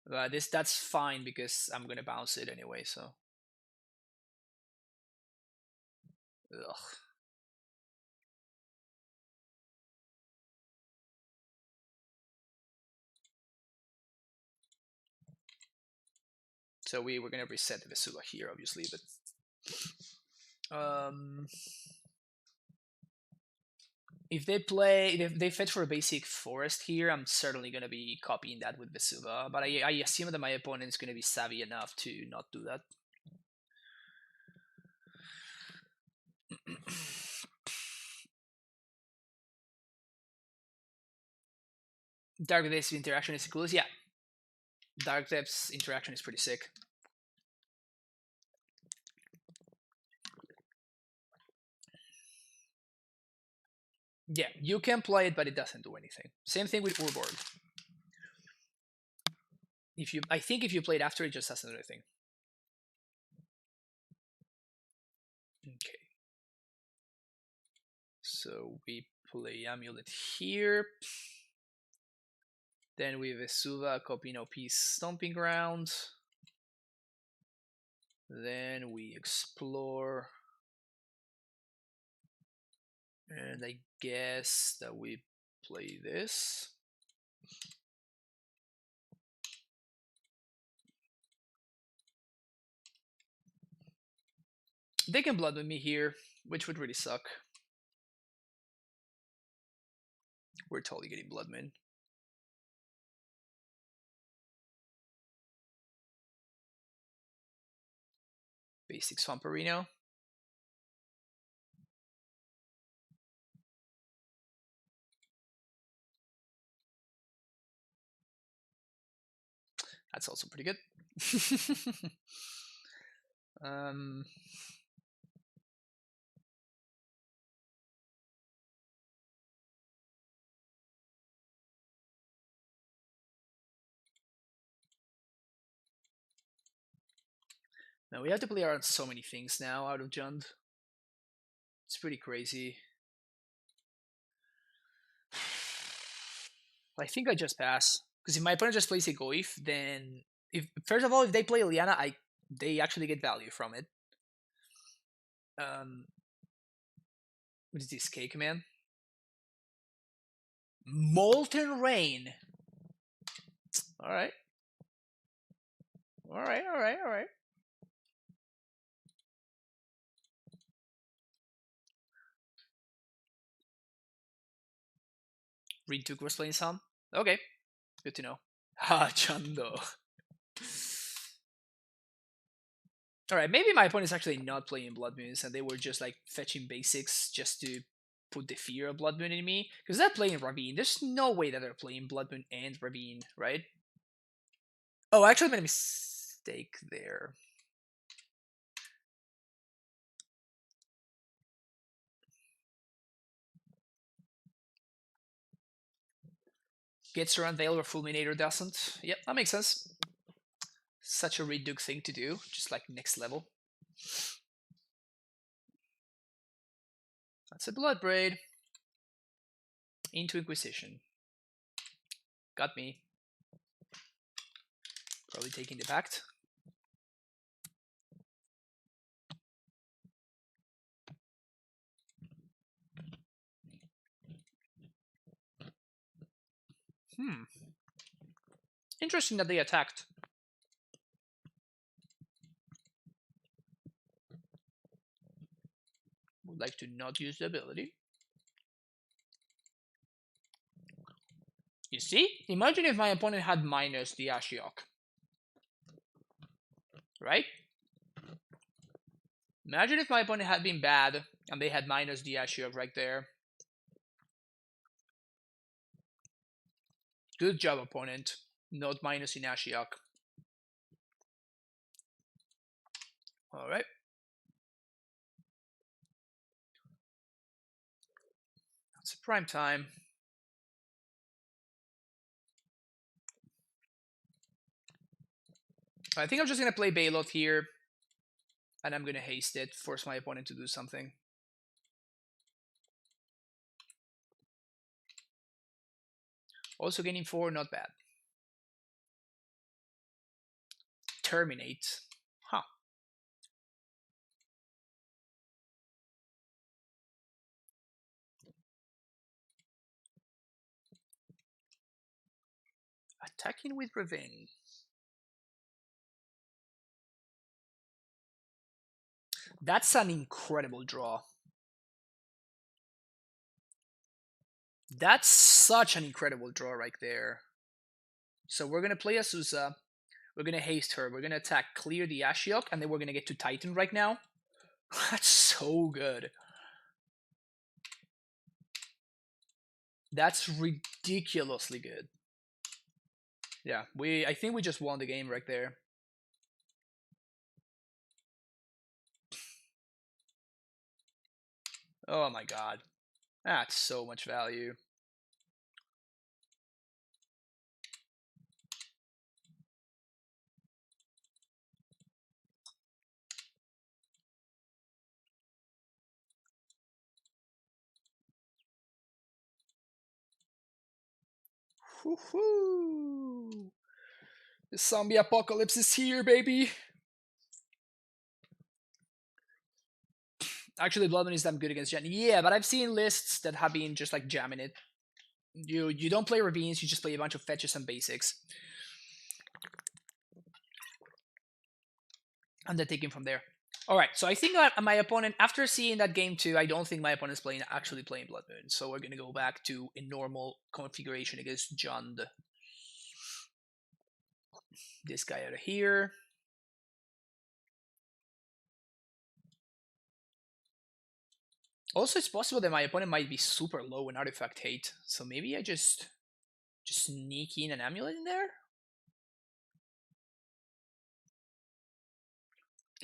That's fine, because I'm gonna bounce it anyway, so... Ugh. So we're gonna reset the Vesuva here, obviously, but... If they fetch for a basic forest here, I'm certainly gonna be copying that with Vesuva, but I assume that my opponent's gonna be savvy enough to not do that. Dark Depths interaction is the coolest, yeah. Dark Depths interaction is pretty sick. Yeah, you can play it, but it doesn't do anything. Same thing with Urborg. I think if you play it after, it just doesn't do anything. Okay. So we play Amulet here. Then we Vesuva, copy no peace, Stomping Ground. Then we explore. And I guess that we play this. They can blood with me here, which would really suck. We're totally getting blood moon. Basic Swamperino. That's also pretty good. um, no, we have to play around so many things now out of Jund. It's pretty crazy. I think I just pass. Because if my opponent just plays a Goif, then if first of all, if they play Liana, they actually get value from it. What is this cake, man? Molten Rain. Alright. Alright. Reed Took was playing some. Okay. Good to know. Ha, Chando. Alright, maybe my opponent is actually not playing Blood Moons and they were just like fetching basics just to put the fear of Blood Moon in me. Because they're playing Ravine. There's no way that they're playing Blood Moon and Ravine, right? Oh, I actually made a mistake there. Gets around Veil where Fulminator doesn't. Yep, that makes sense. Such a Reduke thing to do, just like next level. That's a Blood Braid. Into Inquisition. Got me. Probably taking the Pact. Interesting that they attacked. Would like to not use the ability. You see? Imagine if my opponent had minus the Ashiok. Right? Imagine if my opponent had been bad and they had minus the Ashiok right there. Good job, opponent. Not minus in Ashiok. Alright. That's prime time. I think I'm just going to play Baylot here. And I'm going to haste it, force my opponent to do something. Also gaining 4, not bad. Terminate. Huh. Attacking with Revenge. That's an incredible draw. That's such an incredible draw right there. So we're going to play Azusa. We're going to haste her. We're going to attack, clear the Ashiok, and then we're going to get to Titan right now. That's so good. That's ridiculously good. Yeah, I think we just won the game right there. Oh my god. That's so much value. Woohoo! The zombie apocalypse is here, baby! Actually, Blood Moon is damn good against Jen. Yeah, but I've seen lists that have been just like jamming it. You don't play Ravines, you just play a bunch of fetches and basics. And then taking from there. Alright, so I think that my opponent, after seeing that game 2, I don't think my opponent's actually playing Blood Moon. So we're going to go back to a normal configuration against Jund. This guy out of here. Also, it's possible that my opponent might be super low in artifact hate. So maybe I just sneak in an amulet in there?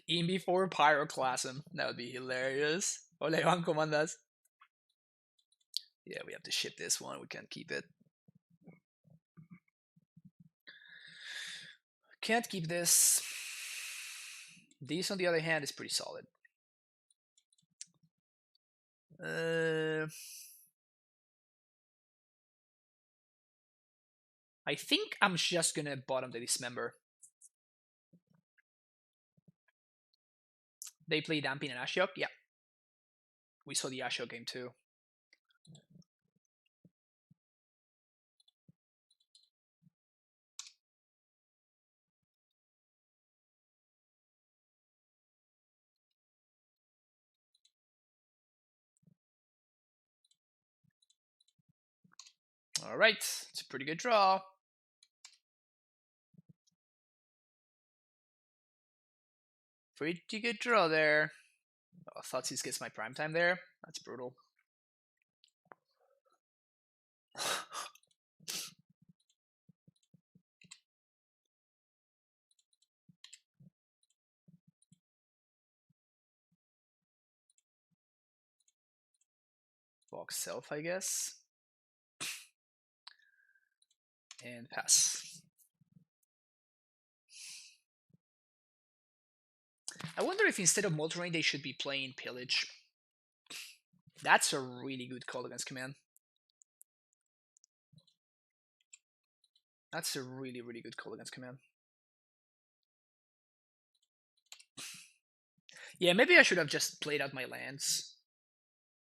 In before Pyroclasm. That would be hilarious. Ole, Juan, comandas. Yeah, we have to ship this one. We can't keep it. Can't keep this. This, on the other hand, is pretty solid. I think I'm just gonna bottom the Dismember. They play Damping and Ashiok? Yeah. We saw the Ashiok game too. Alright, it's a pretty good draw. Pretty good draw there. Oh, Thoughtseize gets my prime time there. That's brutal. Box Self, I guess. And pass. I wonder if instead of Molten they should be playing Pillage. That's a really good call against Command. That's a really, really good call against Command. Yeah, maybe I should have just played out my lands.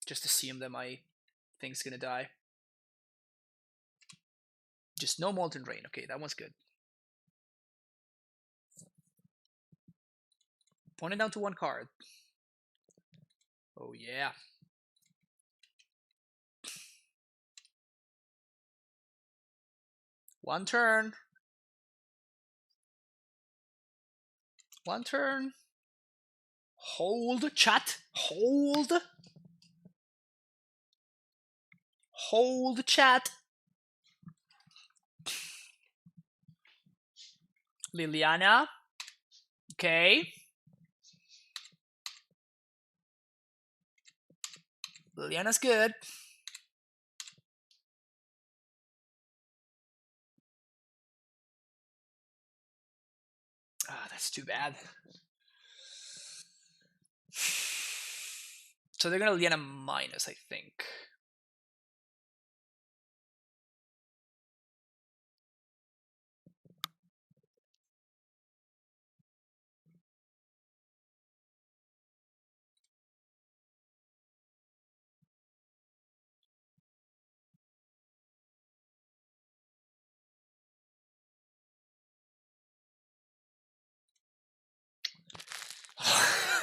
Just assume that my thing's gonna die. Just no Molten Rain. Okay, that one's good. Opponent down to 1 card. Oh yeah. One turn. One turn. Hold, chat. Hold. Hold, chat. Liliana. Okay. Liliana's good. Ah, that's too bad. So they're gonna Liliana minus, I think.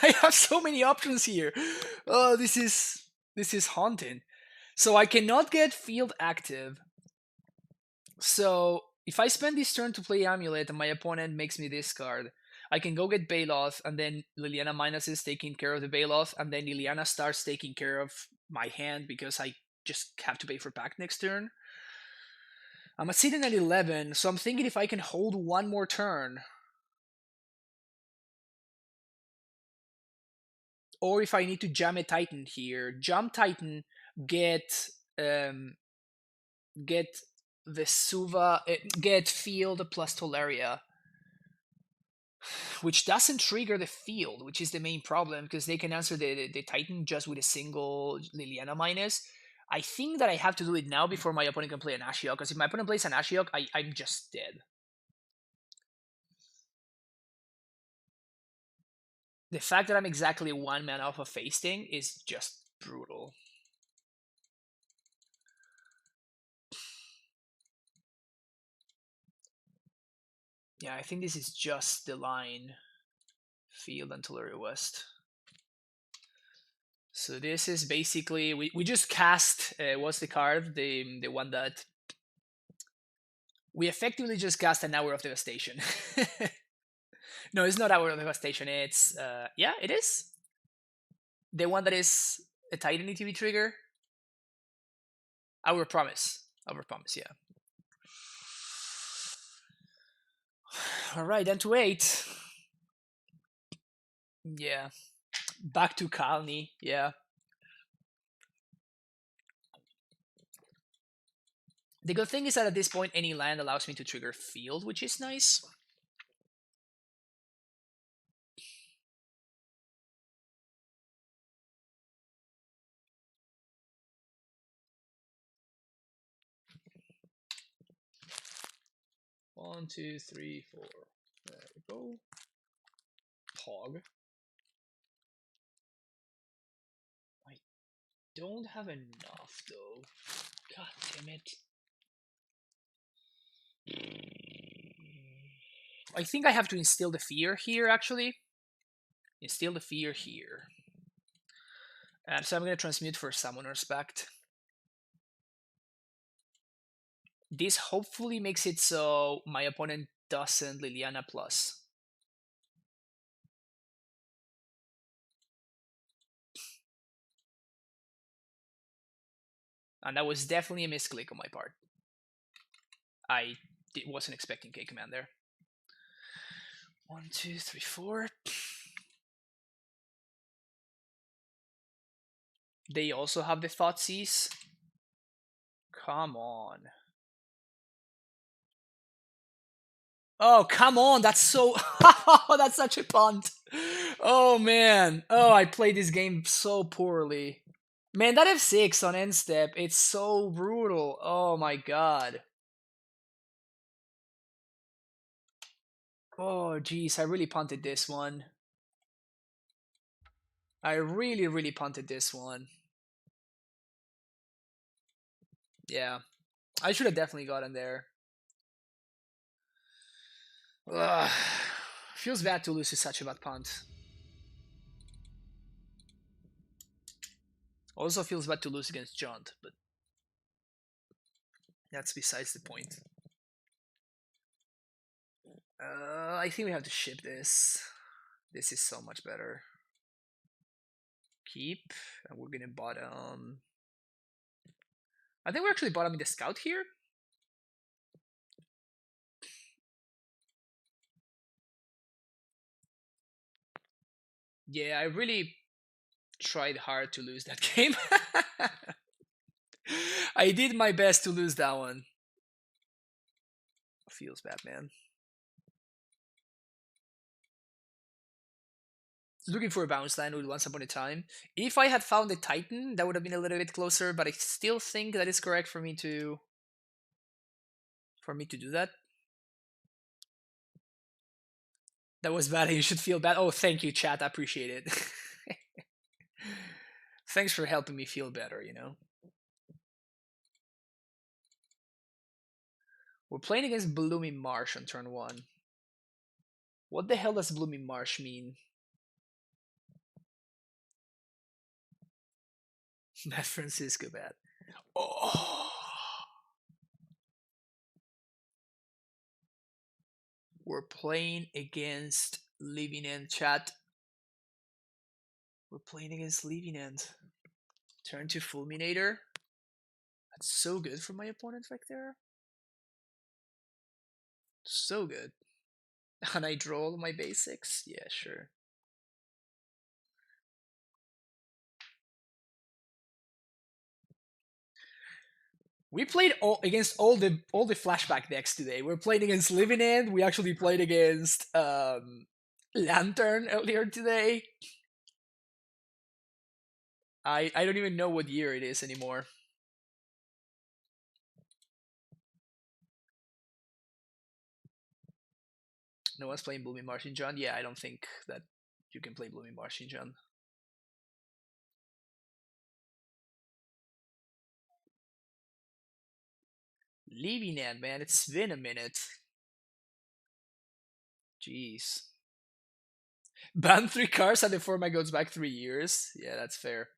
I have so many options here. Oh, this is haunting. So I cannot get field active. So if I spend this turn to play Amulet and my opponent makes me discard, I can go get Baloth, and then Liliana minus is taking care of the Baloth, and then Liliana starts taking care of my hand because I just have to pay for pack next turn. I'm sitting at 11, so I'm thinking if I can hold one more turn. Or if I need to jam a Titan here. Jump Titan, get Vesuva, get Field plus Tolaria. Which doesn't trigger the field, which is the main problem, because they can answer the Titan just with a single Liliana minus. I think that I have to do it now before my opponent can play an Ashiok, because if my opponent plays an Ashiok, I'm just dead. The fact that I'm exactly 1 mana off of Fasting is just brutal. Yeah, I think this is just the line. Field until West. So this is basically we just cast what's the card, the one that we effectively just cast an Hour of Devastation. No, it's not Hour of Devastation. It's yeah, it is the one that is a Titan ETB trigger. Our Promise. Our Promise. Yeah. All right, then to 8. Yeah. Back to Kalni. Yeah. The good thing is that at this point, any land allows me to trigger Field, which is nice. One, two, three, four. There we go. Pog. I don't have enough though. God damn it. I think I have to instill the fear here actually. Instill the fear here. So I'm going to transmute for Summoner's Pact. This hopefully makes it so my opponent doesn't Liliana plus. And that was definitely a misclick on my part. I wasn't expecting K command there. 1, 2, 3, 4. They also have the Thoughtseize. Come on. Oh, come on. That's so... that's such a punt. Oh, man. Oh, I played this game so poorly. Man, that F6 on end step, it's so brutal. Oh, my God. Oh, geez. I really punted this one. I really, really punted this one. Yeah. I should have definitely gotten there. Ugh. Feels bad to lose to such a bad punt. Also feels bad to lose against Jaunt, but that's besides the point. I think we have to ship this. This is so much better. Keep, and we're gonna bottom. I think we're actually bottoming the scout here. Yeah, I really tried hard to lose that game. I did my best to lose that one. Feels bad, man. Looking for a bounce land with Once Upon a Time. If I had found a Titan, that would have been a little bit closer, but I still think that it's correct for me to do that. That was bad. You should feel bad. Oh, thank you, chat. I appreciate it. Thanks for helping me feel better, you know. We're playing against Blooming Marsh on turn 1. What the hell does Blooming Marsh mean? Matt Francisco bad. Oh. We're playing against Living End, chat. We're playing against Living End. Turn to Fulminator. That's so good for my opponent right there. So good. And I draw all my basics? Yeah, sure. We played against all the flashback decks today. We're playing against Living End. We actually played against Lantern earlier today. I don't even know what year it is anymore. No one's playing Blooming Marsh in John. Yeah, I don't think that you can play Blooming Marsh, John. Leaving it, man. It's been a minute. Jeez. Ban 3 cards and the format goes back 3 years. Yeah, that's fair.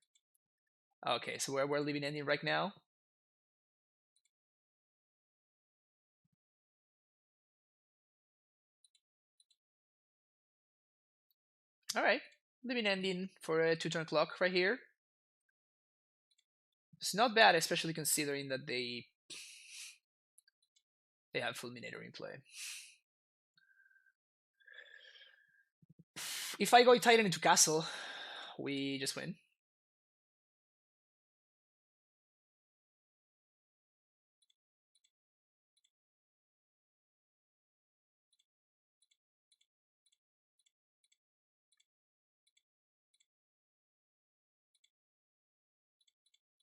Okay, so we're leaving ending right now. All right, leaving ending for a 2-turn clock right here. It's not bad, especially considering that they have Fulminator in play. If I go Titan into Castle, we just win.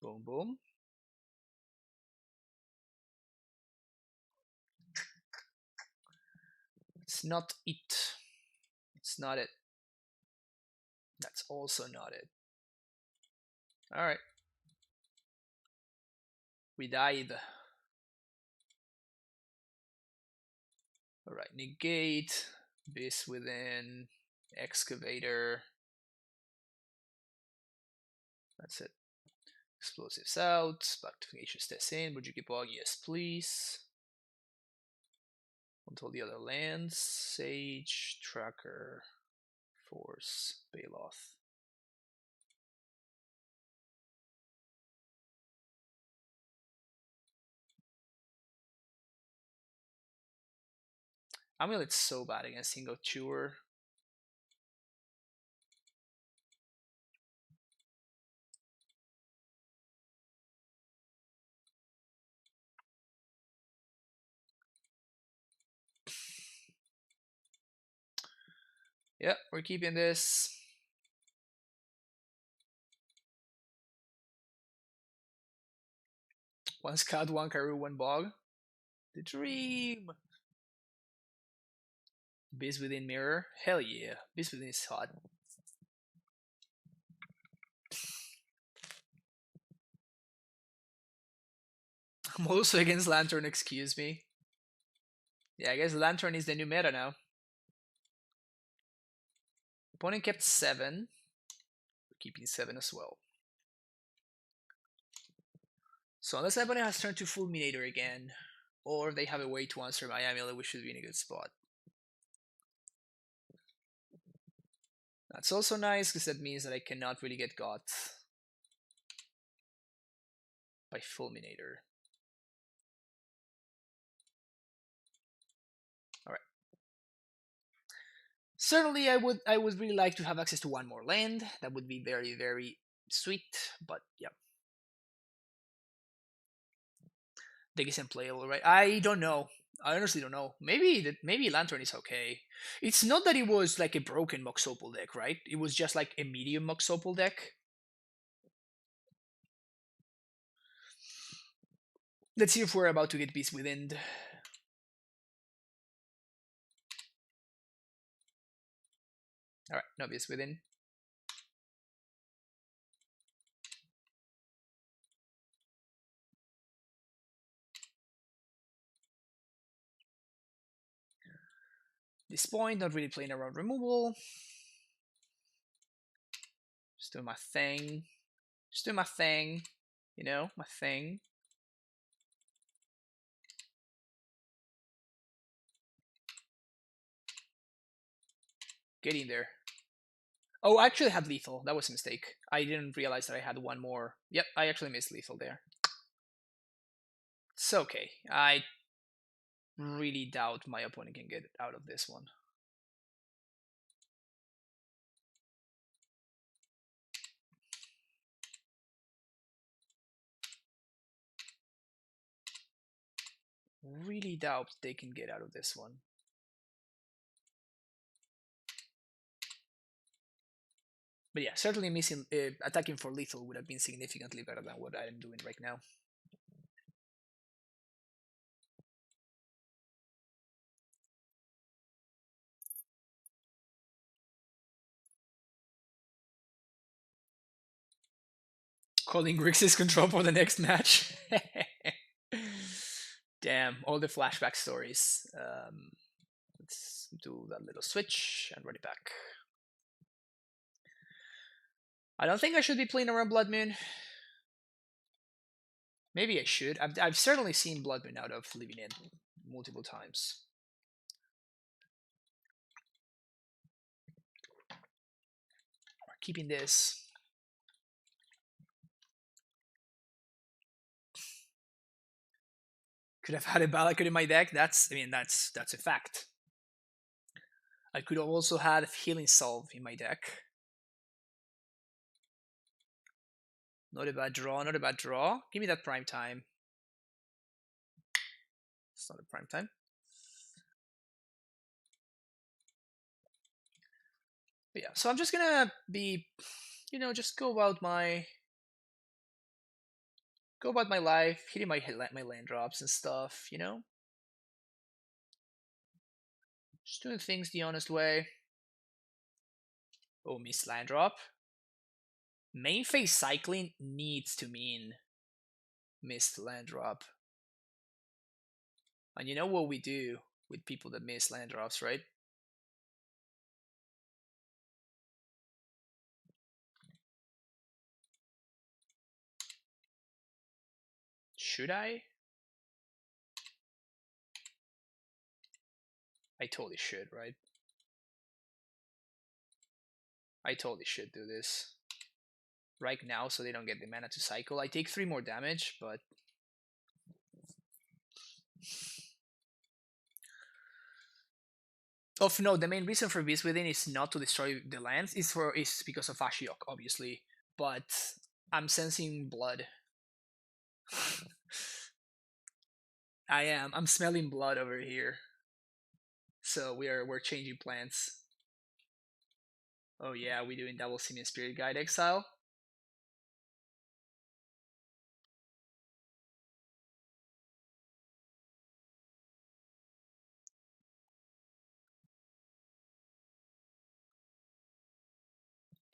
Boom, boom. It's not it. It's not it. That's also not it. All right. We died. All right, negate, Beast Within, Excavator. That's it. Explosives out, back to Tenacious Test in, Bujuki Bog, yes please. Until the other lands, Sage, Tracker, Force, Baloth. Amulet's so bad against Ingo Chewer. Yep, we're keeping this. One Scout, one Karoo, one Bog. The dream! Beast Within Mirror. Hell yeah, Beast Within is hot. I'm also against Lantern, excuse me. Yeah, I guess Lantern is the new meta now. Opponent kept 7. We're keeping 7 as well. So unless my opponent has turned to Fulminator again, or they have a way to answer my Amulet, we should be in a good spot. That's also nice, because that means that I cannot really get got by Fulminator. Alright. Certainly I would really like to have access to one more land. That would be very, very sweet, but yeah. Deck isn't playable, right? I don't know. I honestly don't know. Maybe Lantern is okay. It's not that it was like a broken Moxopal deck, right? It was just like a medium Moxopal deck. Let's see if we're about to get Beast Within. Alright, no Beast Within. This point, not really playing around removal. Just doing my thing. Just doing my thing. You know, my thing. Getting there. Oh, I actually had lethal. That was a mistake. I didn't realize that I had one more. Yep, I actually missed lethal there. It's okay. I really doubt my opponent can get out of this one. Really doubt they can get out of this one. But yeah, certainly missing attacking for lethal would have been significantly better than what I'm doing right now. Calling Grixis control for the next match. Damn, all the flashback stories. Let's do that little switch and run it back. I don't think I should be playing around Blood Moon. Maybe I should. I've certainly seen Blood Moon out of Living In multiple times. We're keeping this. Could have had a Balakut in my deck. That's a fact. I could have also had Healing Salve in my deck. Not a bad draw, not a bad draw. Give me that prime time. It's not a prime time. But yeah, so I'm just gonna be, just go about my life, hitting my land drops and stuff, Just doing things the honest way. Oh, missed land drop. Main phase cycling needs to mean missed land drop. And you know what we do with people that miss land drops, right? Should I? I totally should, right? I totally should do this right now so they don't get the mana to cycle. I take 3 more damage, but no, the main reason for Beast Within is not to destroy the lands, is because of Ashiok, obviously. But I'm sensing blood. I'm smelling blood over here. So we're changing plans. Oh yeah, we're doing double Simian Spirit Guide Exile.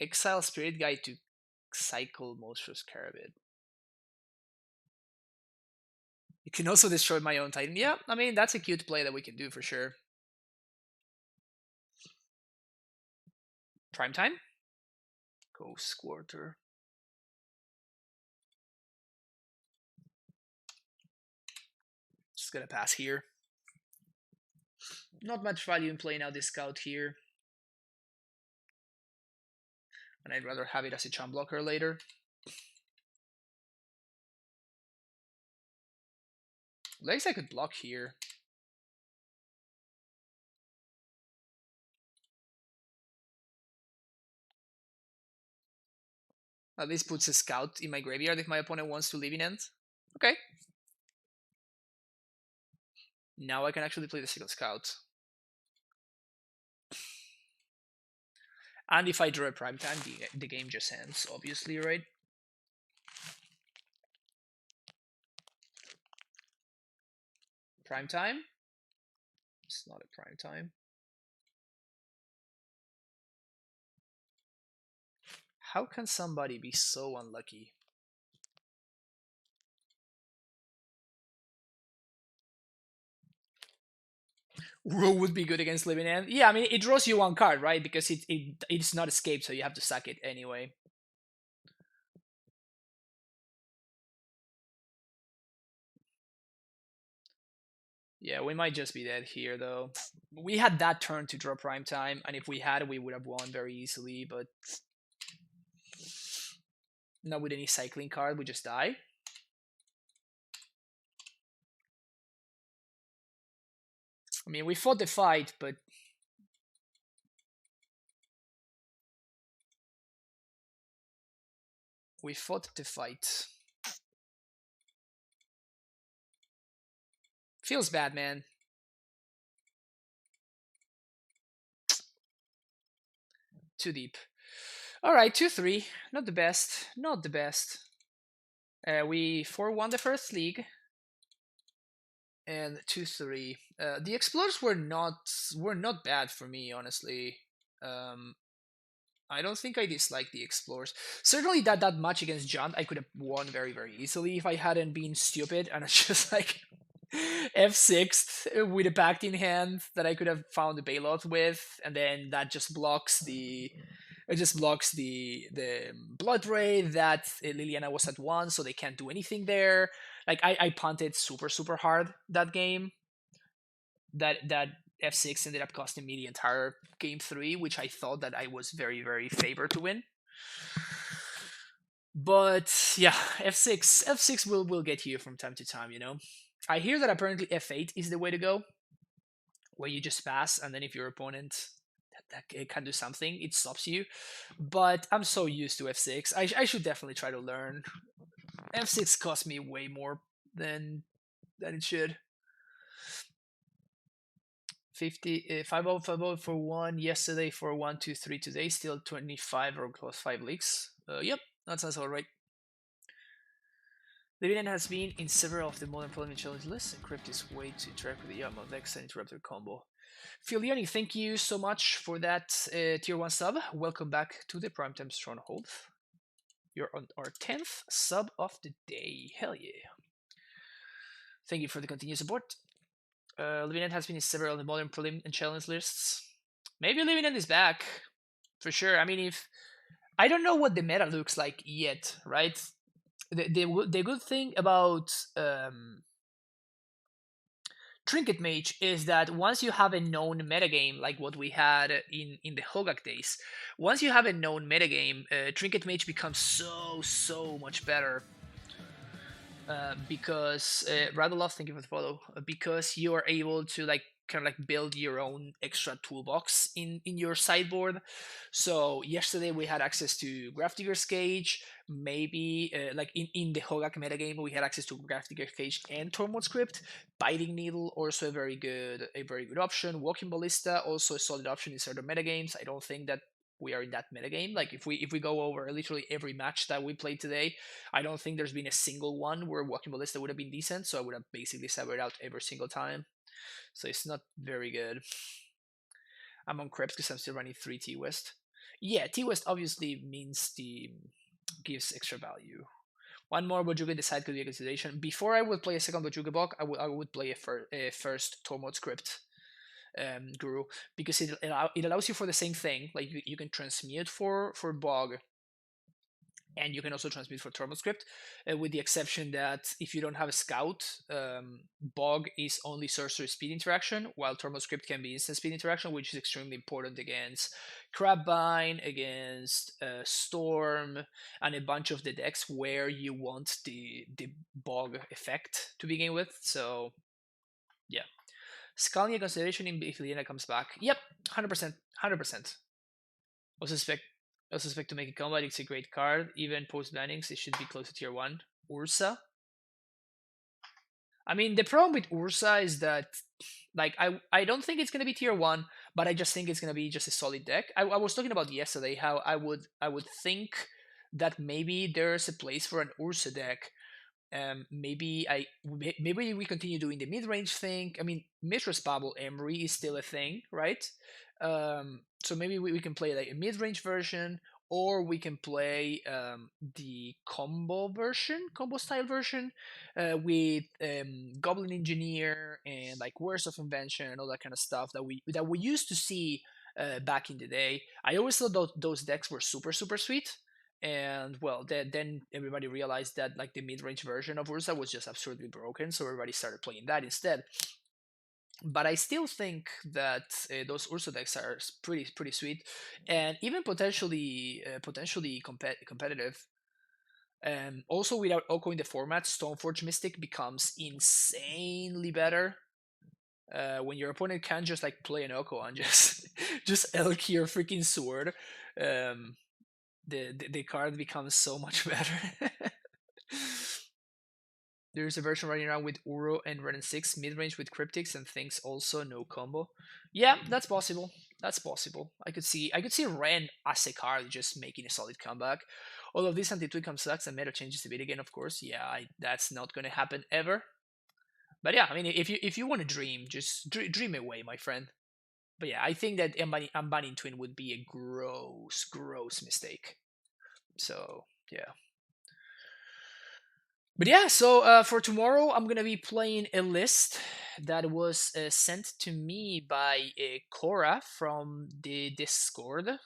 Exile Spirit Guide to cycle Monstrous Carabid. You can also destroy my own Titan. Yeah, I mean, that's a cute play that we can do for sure. Prime time? Ghost Quarter. Just gonna pass here. Not much value in playing out this scout here. And I'd rather have it as a charm blocker later. At least I could block here. At least puts a scout in my graveyard if my opponent wants to leave in end. Okay. Now I can actually play the second scout. And if I draw a prime time, the game just ends, obviously, right? Prime time? It's not a prime time. How can somebody be so unlucky? Uro would be good against Living End. Yeah, I mean, it draws you 1 card, right? Because it's not escape, so you have to sack it anyway. Yeah, we might just be dead here, though. We had that turn to draw prime time, and if we had, we would have won very easily, but not with any cycling card, we just die. I mean, we fought the fight, but we fought the fight. Feels bad, man. Too deep. Alright, 2-3. Not the best. Not the best. We 4-1 the first league. And 2-3. The Explorers were not bad for me, honestly. I don't think I dislike the explorers. Certainly that match against John, I could have won very very easily if I hadn't been stupid and it's just like f6 with a pact in hand that I could have found a bailout with, and then that just blocks the blood ray that Liliana was at one, so they can't do anything there. Like I punted super hard that game. That f6 ended up costing me the entire game three, which I thought that I was very favored to win. But yeah, f6 will get you from time to time. I hear that apparently f8 is the way to go, where you just pass, and then if your opponent that can do something, it stops you. But I'm so used to f6. I should definitely try to learn. f6 cost me way more than it should. 50 5 for one yesterday, for 1 2 3 today, still 25 or close 5 leaks. Yep, that sounds all right. Livian has been in several of the modern preliminary challenge lists, and Crypt is way to track with the Yamo Vex and Interrupter combo. Filiani, thank you so much for that tier 1 sub. Welcome back to the Primetime Stronghold. You're on our 10th sub of the day. Hell yeah. Thank you for the continued support. Livian has been in several of the modern prelim and challenge lists. Maybe Livian is back. For sure. I mean, if I don't know what the meta looks like yet, right? The good thing about Trinket Mage is that once you have a known metagame, like what we had in the Hogak days, once you have a known metagame, Trinket Mage becomes so much better. Because Radulov, thank you for the follow. Because you are able to kind of build your own extra toolbox in your sideboard. So yesterday we had access to Grafdigger's Cage. Maybe like in the Hogak metagame we had access to Grafdigger's Cage and Tormod's Crypt. Biting Needle also a very good option. Walking Ballista also a solid option in certain metagames. I don't think that we are in that metagame. Like if we go over literally every match that we played today, I don't think there's been a single one where Walking Ballista would have been decent, so I would have basically severed out every single time. So it's not very good. I'm on Krebs because I'm still running 3 T West. Yeah, T West obviously means the gives extra value. One more Bojuga in the side could be a consideration. Before I would play a second Bojuga block, I would play a first Tormod script guru, because it allows you for the same thing. Like you can transmute for Bog, and you can also transmute for Tormod script, with the exception that if you don't have a scout, Bog is only sorcery speed interaction, while Tormod script can be instant speed interaction, which is extremely important against Crabbind, against Storm, and a bunch of the decks where you want the Bog effect to begin with. So yeah, Scania consideration if Liena comes back. Yep, 100%, 100%. I suspect to make a combat. It's a great card. Even post bannings, it should be close to tier 1. Ursa. I mean, the problem with Ursa is that, like, I don't think it's gonna be tier 1, but I just think it's gonna be just a solid deck. I was talking about yesterday how I would think that maybe there's a place for an Ursa deck. Maybe we continue doing the mid range thing. I mean, Mistress Bubble Emery is still a thing, right? So maybe we can play like a mid range version, or we can play the combo style version, with Goblin Engineer and like Words of Invention and all that kind of stuff that we used to see back in the day. I always thought those decks were super sweet. And well, then everybody realized that like the mid-range version of Ursa was just absurdly broken, so everybody started playing that instead. But I still think that those Ursa decks are pretty sweet, and even potentially competitive. Also, without Oko in the format, Stoneforge Mystic becomes insanely better. When your opponent can't just like play an Oko and just elk your freaking sword. The card becomes so much better. There's a version running around with Uro and Ren 6 mid-range with cryptics and things also no combo. Yeah, that's possible. That's possible. I could see Ren as a card just making a solid comeback. All of this until Twickham sucks and meta changes a bit again, of course. Yeah, that's not gonna happen ever. But yeah, I mean, if you want to dream, just dream away, my friend. But yeah, I think that unbanning Twin would be a gross mistake. So yeah. But yeah, so for tomorrow, I'm gonna be playing a list that was sent to me by Cora from the Discord.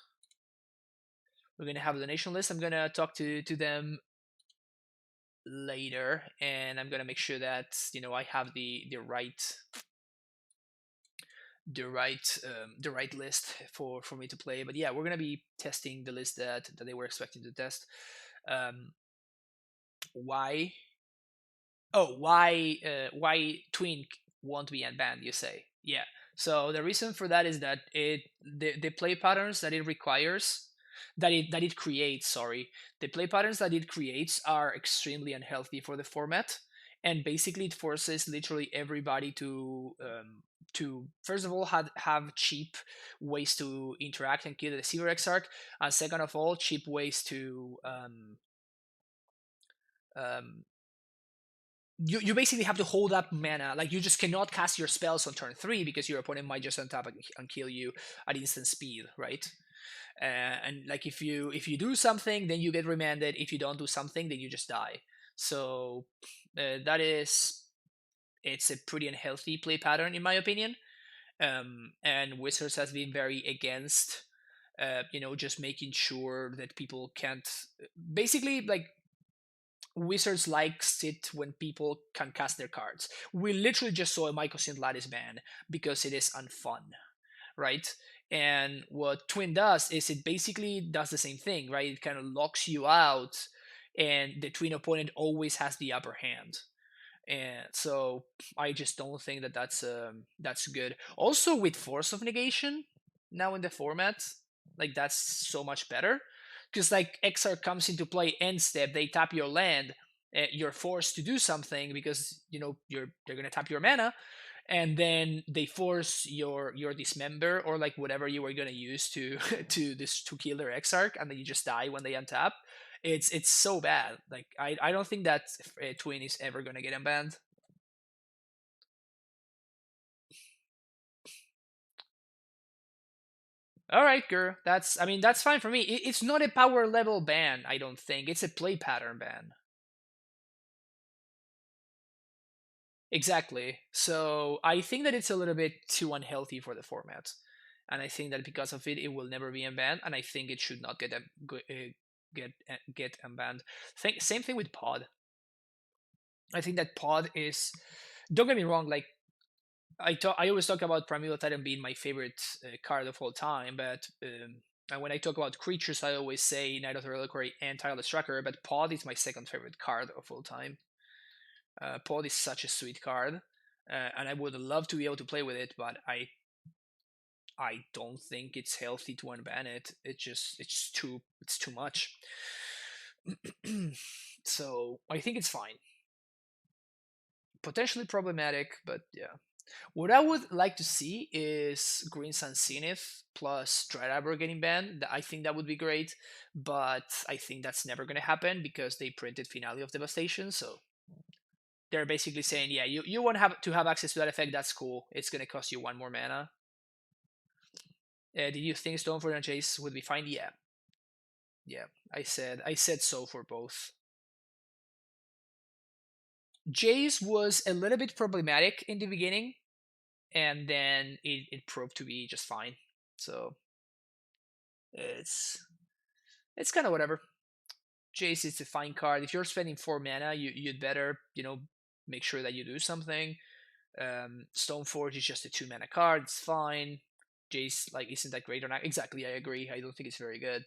We're gonna have a donation list. I'm gonna talk to them later, and I'm gonna make sure that I have the right list for me to play. But yeah, we're gonna be testing the list that they were expecting to test. Um, why why Twink won't be unbanned? You say, yeah. So the reason for that is that the play patterns that it requires, that it creates, sorry, the play patterns that it creates are extremely unhealthy for the format, and basically it forces literally everybody to first of all have cheap ways to interact and kill the Silver Exarch, and second of all, cheap ways to um, you basically have to hold up mana. Like, you just cannot cast your spells on turn 3 because your opponent might just untap and kill you at instant speed, right? And like, if you do something, then you get remanded. If you don't do something, then you just die. So that is it's a pretty unhealthy play pattern in my opinion. And Wizards has been very against just making sure that people can't basically, like, Wizards likes it when people can cast their cards. We literally just saw a Mycosynth Lattice ban because it is unfun, right? And what Twin does is it basically does the same thing, right? It kind of locks you out, and the Twin opponent always has the upper hand. And so I just don't think that that's good. Also, with Force of Negation now in the format, like, that's so much better because, like, Exarch comes into play end step, they tap your land, you're forced to do something because they're gonna tap your mana, and then they force your dismember or like whatever you were gonna use to to kill their Exarch, and then you just die when they untap. It's so bad. Like, I don't think that Twin is ever gonna get unbanned. All right, girl. That's fine for me. It's not a power level ban. I don't think it's a play pattern ban. Exactly. So I think that it's a little bit too unhealthy for the format, and I think that because of it, it will never be unbanned. And I think it should not get unbanned. Same thing with Pod. I think that Pod is. Don't get me wrong. Like, I always talk about Primeval Titan being my favorite card of all time, but and when I talk about creatures, I always say Knight of the Reliquary and Tireless Tracker, but Pod is my second favorite card of all time. Pod is such a sweet card, and I would love to be able to play with it, but I don't think it's healthy to unban it. It's too much. So I think it's fine. Potentially problematic, but yeah. What I would like to see is Green Sun Zenith plus Dreadabber getting banned. I think that would be great, but I think that's never going to happen because they printed Finale of Devastation. So they're basically saying, yeah, you want to have access to that effect. That's cool. It's going to cost you one more mana. Did you think Stoneford and Jace would be fine? Yeah, yeah. I said so for both. Jace was a little bit problematic in the beginning, and then it proved to be just fine. So it's it's kind of whatever. Jace is a fine card. If you're spending 4 mana, you'd better make sure that you do something. Stoneforge is just a 2 mana card. It's fine. Jace, like, isn't that great or not? Exactly, I agree. I don't think it's very good.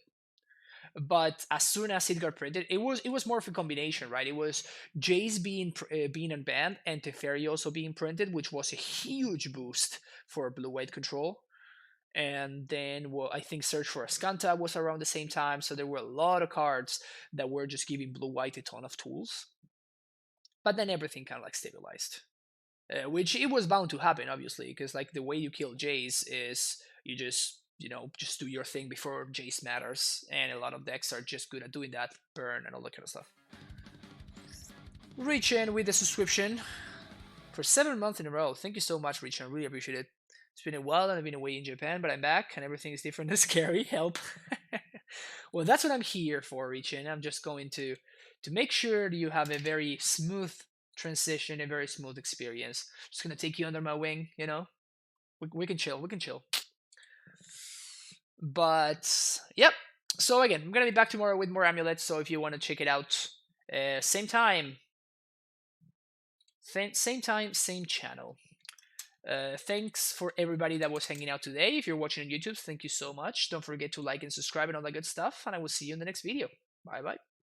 But as soon as it got printed, it was more of a combination, right? It was Jace being unbanned and Teferi also being printed, which was a huge boost for blue white control. And then, well, I think Search for Ascanta was around the same time, so there were a lot of cards that were just giving blue white a ton of tools. But then everything kind of like stabilized, which it was bound to happen, obviously, because like the way you kill Jace is you just do your thing before Jace matters, and a lot of decks are just good at doing that, burn and all that kind of stuff. Reach in with the subscription for 7 months in a row. Thank you so much, Reach. I really appreciate it. It's been a while and I've been away in Japan, but I'm back and everything is different and scary. Help. Well, that's what I'm here for, Richin. I'm just going to make sure you have a very smooth transition, a very smooth experience. Just gonna take you under my wing, you know. We can chill. We can chill. But yep. So again, I'm gonna be back tomorrow with more amulets. So if you want to check it out, same time, same channel. Thanks for everybody that was hanging out today. If you're watching on YouTube, thank you so much. Don't forget to like and subscribe and all that good stuff. And I will see you in the next video. Bye bye.